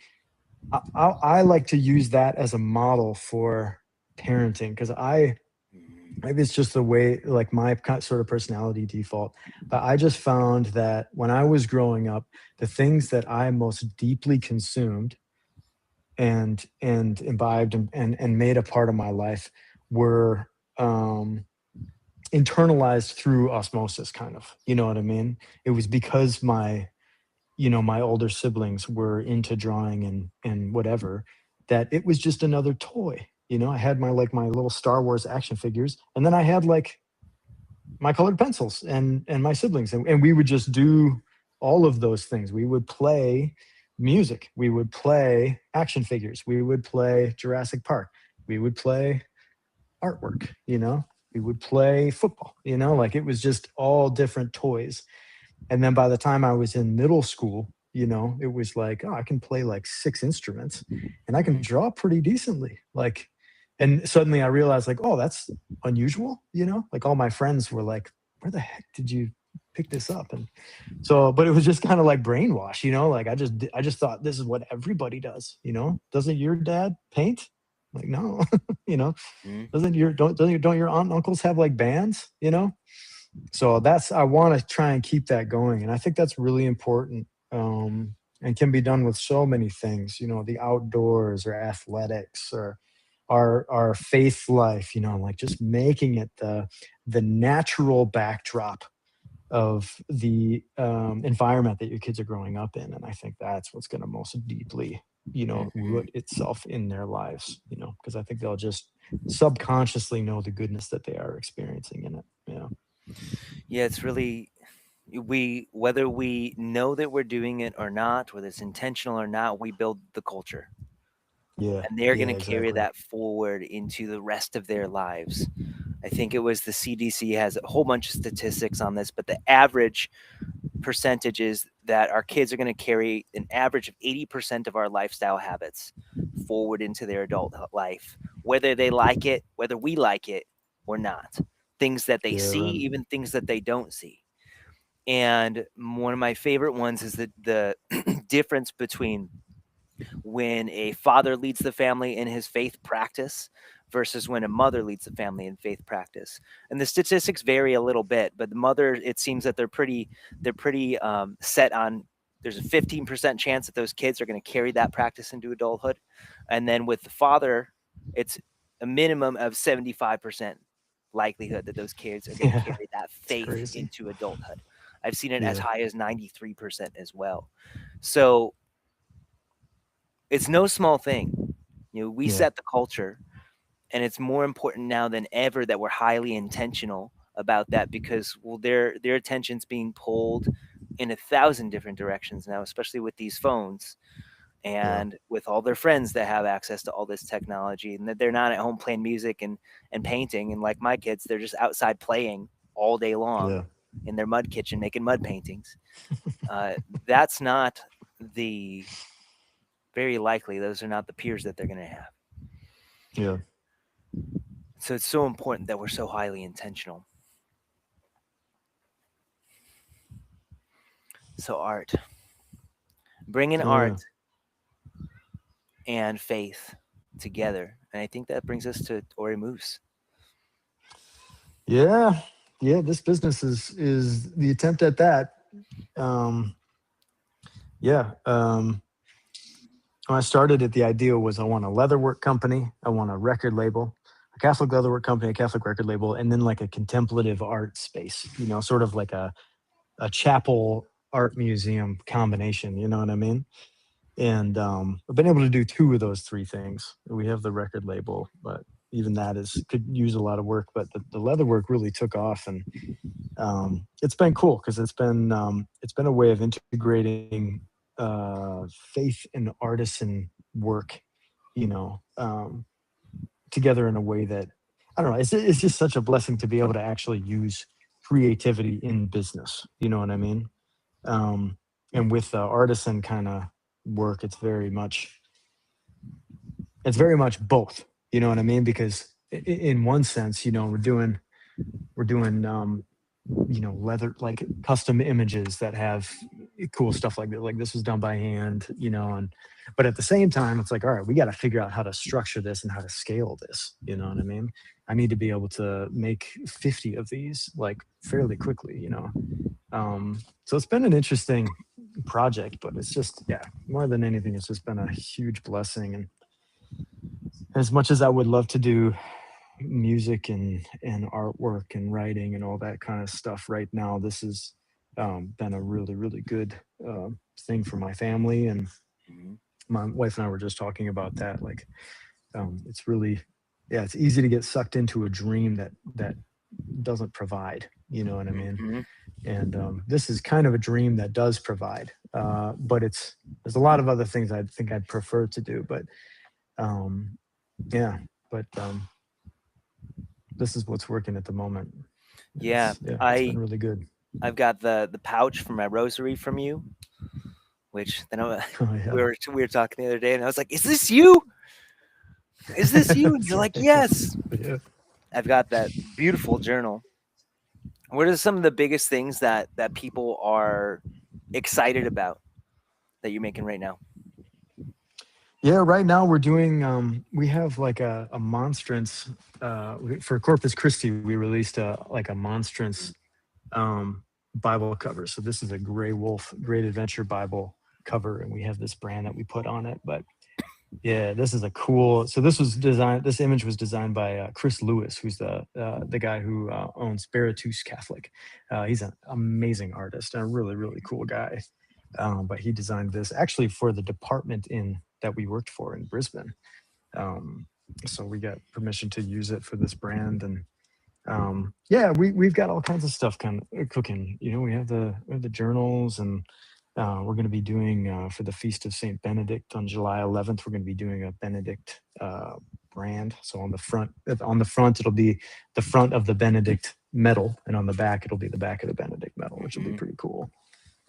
I like to use that as a model for parenting because maybe it's just the way like my sort of personality default, but I just found that when I was growing up, the things that I most deeply consumed and imbibed and made a part of my life were um internalized through osmosis, kind of. You know what I mean? It was because my older siblings were into drawing and whatever, that it was just another toy. I had my little Star Wars action figures, and then I had like my colored pencils and my siblings, and we would just do all of those things. We would play music, we would play action figures, we would play Jurassic Park, we would play artwork, we would play football, like it was just all different toys. And then by the time I was in middle school, it was like, oh, I can play like six instruments and I can draw pretty decently. Like, and suddenly I realized, like, oh, that's unusual, like all my friends were like, where the heck did you pick this up? And so, but it was just kind of like brainwash, like I just thought this is what everybody does, doesn't your dad paint? Like, no, you know, Mhm. don't your aunt and uncles have like bands, so I want to try and keep that going, and I think that's really important, and can be done with so many things, the outdoors or athletics or our faith life, like just making it the natural backdrop of the environment that your kids are growing up in. And I think that's what's going to most deeply Mhm. root itself in their lives, because I think they'll just subconsciously know the goodness that they are experiencing in it. Yeah, it's really whether we know that we're doing it or not, whether it's intentional or not, we build the culture. Yeah, And they're yeah, going to carry exactly. that forward into the rest of their lives. I think it was the CDC has a whole bunch of statistics on this, but the average percentage is that our kids are going to carry an average of 80% of our lifestyle habits forward into their adult life, whether they like it, whether we like it or not. things that they Yeah, see, right. even things that they don't see. And one of my favorite ones is the difference between when a father leads the family in his faith practice versus when a mother leads the family in faith practice. And the statistics vary a little bit, but the mother, it seems that they're pretty set on. There's a 15% chance that those kids are going to carry that practice into adulthood, and then with the father, it's a minimum of 75% likelihood that those kids are going to Yeah, carry that it's faith crazy. into adulthood. I've seen it as Yeah, high as 93% as well. So it's no small thing. We yeah, set the culture, and it's more important now than ever that we're highly intentional about that, because well, their attention's being pulled in 1,000 different directions now, especially with these phones yeah, and with all their friends that have access to all this technology, and that they're not at home playing music and painting. And like my kids, they're just outside playing all day long yeah, in their mud kitchen making mud paintings. Uh, that's not the very likely those are not the peers that they're going to have. yeah, So it's so important that we're so highly intentional. So art, bringing art yeah, and faith together, and I think that brings us to Ori Moose. yeah, yeah. This business is the attempt at that. Um, yeah. When I started it, the idea was I want a leatherwork company, I want a record label, a Catholic leatherwork company, a Catholic record label, and then like a contemplative art space. Sort of like a chapel art museum combination. You know what I mean? And I've been able to do two of those three things. We have the record label, but even that is could use a lot of work. But the leather work really took off, and it's been cool because it's been a way of integrating faith and artisan work, you know, together in a way that I don't know. It's just such a blessing to be able to actually use creativity in business. You know what I mean? Um, and with the artisan kind of work, it's very much both. You know what I mean? Because in one sense, we're doing leather like custom images that have cool stuff like that. Like this was done by hand, and but at the same time, it's like, all right, we got to figure out how to structure this and how to scale this. You know what I mean? I need to be able to make 50 of these like fairly quickly. So it's been an interesting project, but it's just, yeah, more than anything, it's just been a huge blessing. And as much as I would love to do music and artwork and writing and all that kind of stuff right now, this has been a really, really good thing for my family. And Mhm. my wife and I were just talking about that. Like, it's really, yeah, it's easy to get sucked into a dream that doesn't provide. You know what I mean? Mhm. And this is kind of a dream that does provide, but there's a lot of other things I think I'd prefer to do. But um, yeah, but this is what's working at the moment. Yeah, It's been really good. I've got the pouch for my rosary from you, which then Oh we yeah, were talking the other day, and I was like, "Is this you? Is this you?" And that's you're like, right. "Yes." Yeah. I've got that beautiful journal. What are some of the biggest things that people are excited about that you're making right now? Yeah, right now we're doing we have like a monstrance for Corpus Christi. We released a monstrance Bible cover. So this is a Gray Wolf Great Adventure Bible cover, and we have this brand that we put on it. But yeah, this is a cool. So this image was designed by Chris Lewis, who's the guy who owns Spiritus Catholic. He's an amazing artist and a really, really cool guy. But he designed this actually for the department in that we worked for in Brisbane. Um, so we got permission to use it for this brand. And yeah, we've got all kinds of stuff kind of cooking. We have the journals, and we're going to be doing for the Feast of Saint Benedict on July 11th. We're going to be doing a Benedict brand. So on the front it'll be the front of the Benedict medal, and on the back it'll be the back of the Benedict medal, which will be Mhm. pretty cool.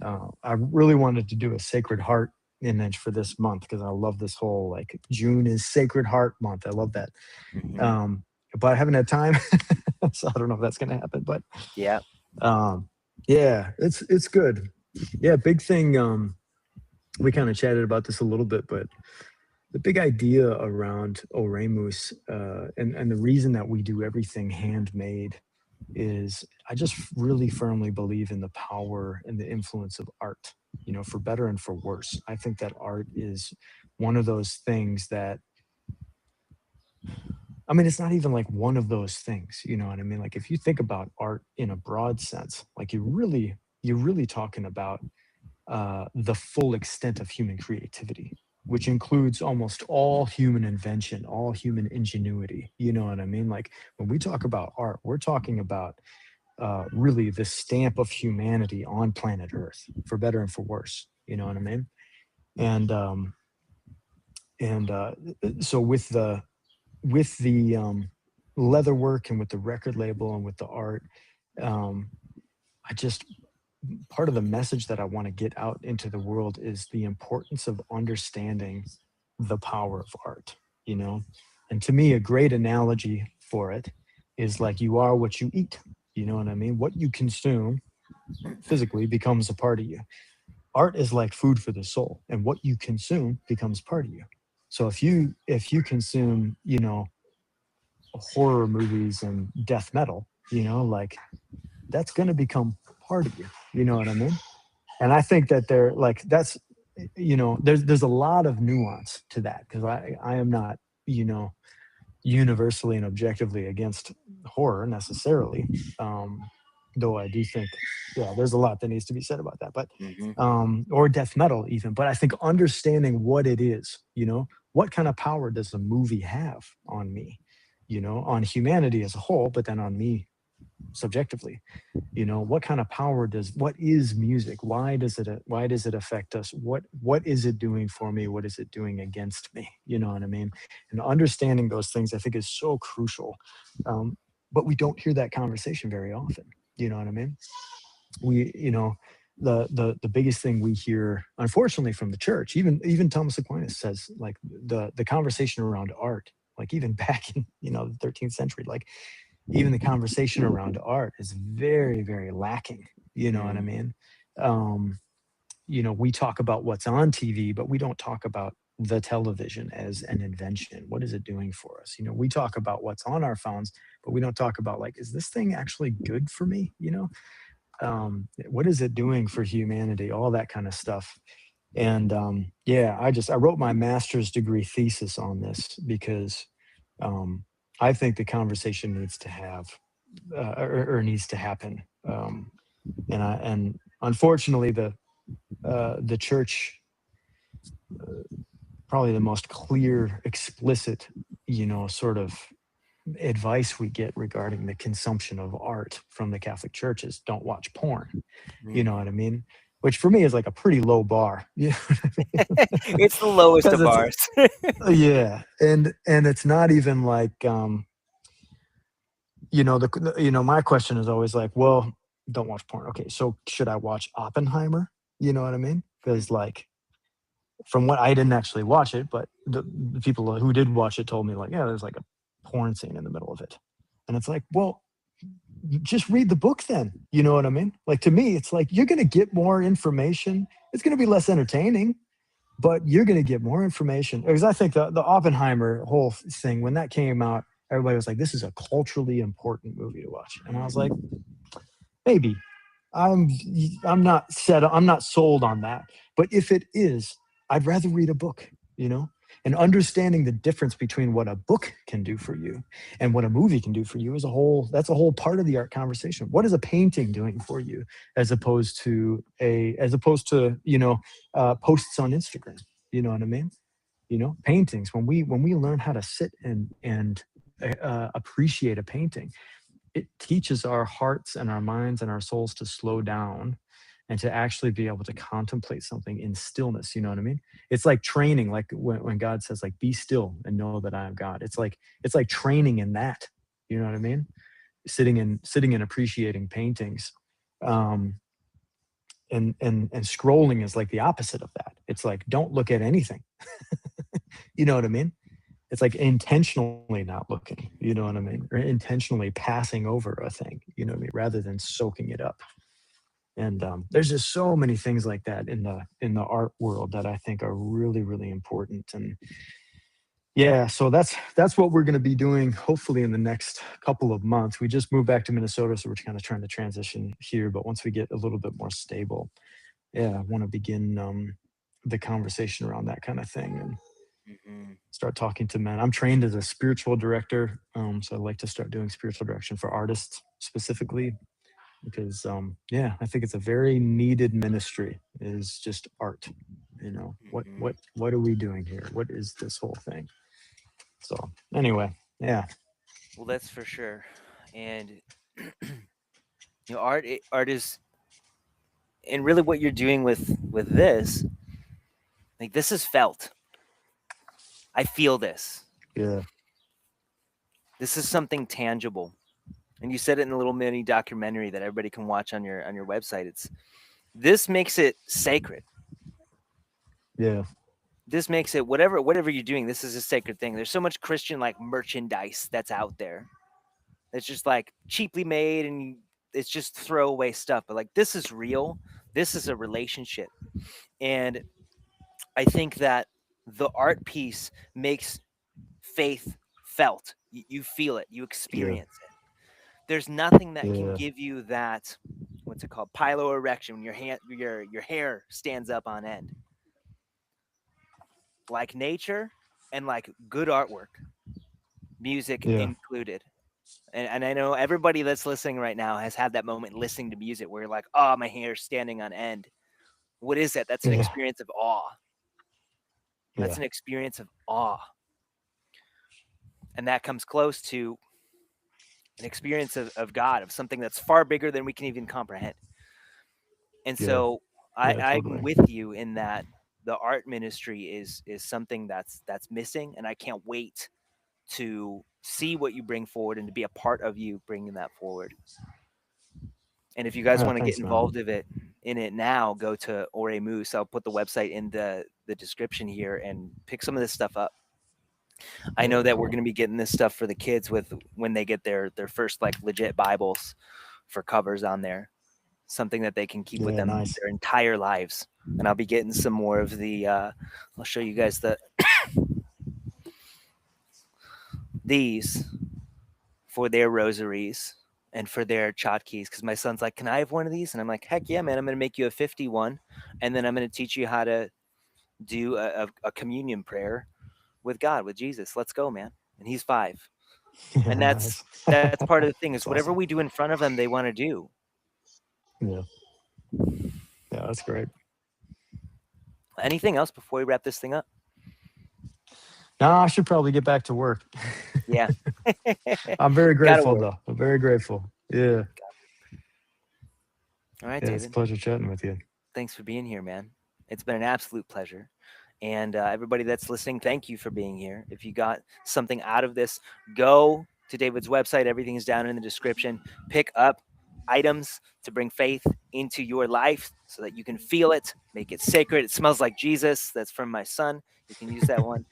I really wanted to do a Sacred Heart image for this month because I love this whole like June is Sacred Heart month. I love that. Mhm. Um, but I haven't had time. So I don't know if that's going to happen, but Yeah. yeah, it's good. Yeah, big thing. We kind of chatted about this a little bit, but the big idea around Oremus, and the reason that we do everything handmade is I just really firmly believe in the power and the influence of art, for better and for worse. I think that art is one of those things that, I mean, it's not even like one of those things, you know what I mean? Like if you think about art in a broad sense, like you're really talking about the full extent of human creativity, which includes almost all human invention, all human ingenuity. You know what I mean? Like when we talk about art, we're talking about really the stamp of humanity on planet Earth, for better and for worse. You know what I mean? And and so with the leather work and with the record label and with the art, um, I just part of the message that I want to get out into the world is the importance of understanding the power of art, you know? And to me, a great analogy for it is like you are what you eat. You know what I mean? What you consume physically becomes a part of you. Art is like food for the soul, and what you consume becomes part of you. So if you consume, horror movies and death metal, like that's going to become part of you. You know what I mean? And I think that they're like that's there's a lot of nuance to that because I am not universally and objectively against horror necessarily, though I do think there's a lot that needs to be said about that, but Hmm. or death metal even. But I think understanding what it is, what kind of power does a movie have on me, on humanity as a whole, but then on me subjectively, what kind of power what is music, why does it affect us, what is it doing for me, what is it doing against me, you know what I mean? And understanding those things I think is so crucial, but we don't hear that conversation very often, you know what I mean? We the biggest thing we hear unfortunately from the church, even Thomas Aquinas says like the conversation around art, like even back in the 13th century, like even the conversation around art is very, very lacking. You know what I Mm. mean? Um, we talk about what's on TV, but we don't talk about the television as an invention. What is it doing for us? We talk about what's on our phones, but we don't talk about like, is this thing actually good for me? What is it doing for humanity? All that kind of stuff. And yeah, I wrote my master's degree thesis on this because um, I think the conversation needs to have or needs to happen. And unfortunately, the church, probably the most clear, explicit, sort of advice we get regarding the consumption of art from the Catholic Church is don't watch porn. You know Mm. what I mean? Which for me is like a pretty low bar. Yeah, It's the lowest because of it's bars. yeah, and it's not even like my question is always like, well, don't watch porn. Okay, so should I watch Oppenheimer? You know what I mean? Because like, from what I didn't actually watch it, but the people who did watch it told me like, yeah, there's like a porn scene in the middle of it, and it's like, well, just read the book then. You know what I mean? Like to me, it's like you're gonna get more information. It's gonna be less entertaining, but you're going to get more information. Because I think the Oppenheimer whole thing, when that came out, everybody was like, this is a culturally important movie to watch. And I was like, maybe. I'm I'm not sold on that. But if it is, I'd rather read a book, you know? And understanding the difference between what a book can do for you and what a movie can do for you is that's a whole part of the art conversation. What is a painting doing for you as opposed to posts on Instagram? You know what I mean? Paintings, when we learn how to sit and appreciate a painting, it teaches our hearts and our minds and our souls to slow down and to actually be able to contemplate something in stillness. You know what I mean? It's like training, like when God says like, be still and know that I am God. It's like training in that, you know what I mean? Sitting and appreciating paintings. Um, and scrolling is like the opposite of that. It's like, don't look at anything. You know what I mean? it's like intentionally not looking, you know what I mean? Or intentionally passing over a thing, you know what I mean? Rather than soaking it up. And there's just so many things like that in the art world that I think are really, really important. And yeah, so that's what we're going to be doing hopefully in the next couple of months. We just moved back to Minnesota, so we're kind of trying to transition here. But once we get a little bit more stable, yeah, I want to begin the conversation around that kind of thing and Mhm. start talking to men. I'm trained as a spiritual director, so I'd like to start doing spiritual direction for artists specifically because yeah, I think it's a very needed ministry. Is just art. You know Mhm. what are we doing here? What is this whole thing? So anyway, yeah, Well, that's for sure. And art is, and really what you're doing with this, like this is felt. I feel this. yeah, This is something tangible. And you said it in a little mini documentary that everybody can watch on your website. It's this makes it sacred. yeah, This makes it whatever you're doing, this is a sacred thing. There's so much Christian like merchandise that's out there. It's just like cheaply made and it's just throwaway stuff. But like this is real. This is a relationship. And I think that the art piece makes faith felt. You feel it, you yeah, experience it. There's nothing that can yeah, give you that, what's it called, piloerection, when your hair stands up on end, like nature and like good artwork, music yeah, included. And I know everybody that's listening right now has had that moment listening to music where you're like, oh, my hair's standing on end. What is that? That's an yeah, experience of awe. That's yeah, an experience of awe. And that comes close to an experience of God, of something that's far bigger than we can even comprehend. And yeah, so yeah, I'm totally. with you in that the art ministry is something that's missing, and I can't wait to see what you bring forward and to be a part of you bringing that forward. And if you guys want to get Thanks, man. involved in it now, go to Ore Moose. I'll put the website in the description here and pick some of this stuff up. I Yeah, know that we're cool. going to be getting this stuff for the kids with when they get their first like legit Bibles for covers on there, something that they can keep with Yeah, them nice. their entire lives. And I'll be getting some more of the. I'll show you guys these for their rosaries and for their tchotchkes because my son's like, "Can I have one of these?" And I'm like, "Heck yeah, man! I'm going to make you a 51, and then I'm going to teach you how to do a communion prayer with God, with Jesus. Let's go, man!" And he's 5, Yeah, and that's nice. that's part of the thing is That's whatever awesome. we do in front of them, they want to do. Yeah, yeah, that's great. Anything else before we wrap this thing up? No, I should probably get back to work. Yeah, I'm very gotta grateful, work. though. I'm very grateful. Yeah, All right, yeah, it's a David. pleasure chatting with you. Thanks for being here, man. It's been an absolute pleasure. And everybody that's listening, thank you for being here. If you got something out of this, go to David's website. Everything is down in the description. Pick up items to bring faith into your life so that you can feel it, make it sacred. It smells like Jesus. That's from my son. You can use that one.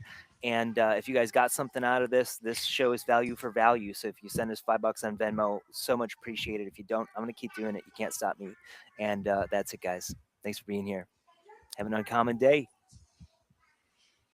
And if you guys got something out of this show is value for value. So if you send us $5 on Venmo, so much appreciated. If you don't, I'm going to keep doing it. You can't stop me. And that's it, guys. Thanks for being here. Have an uncommon day.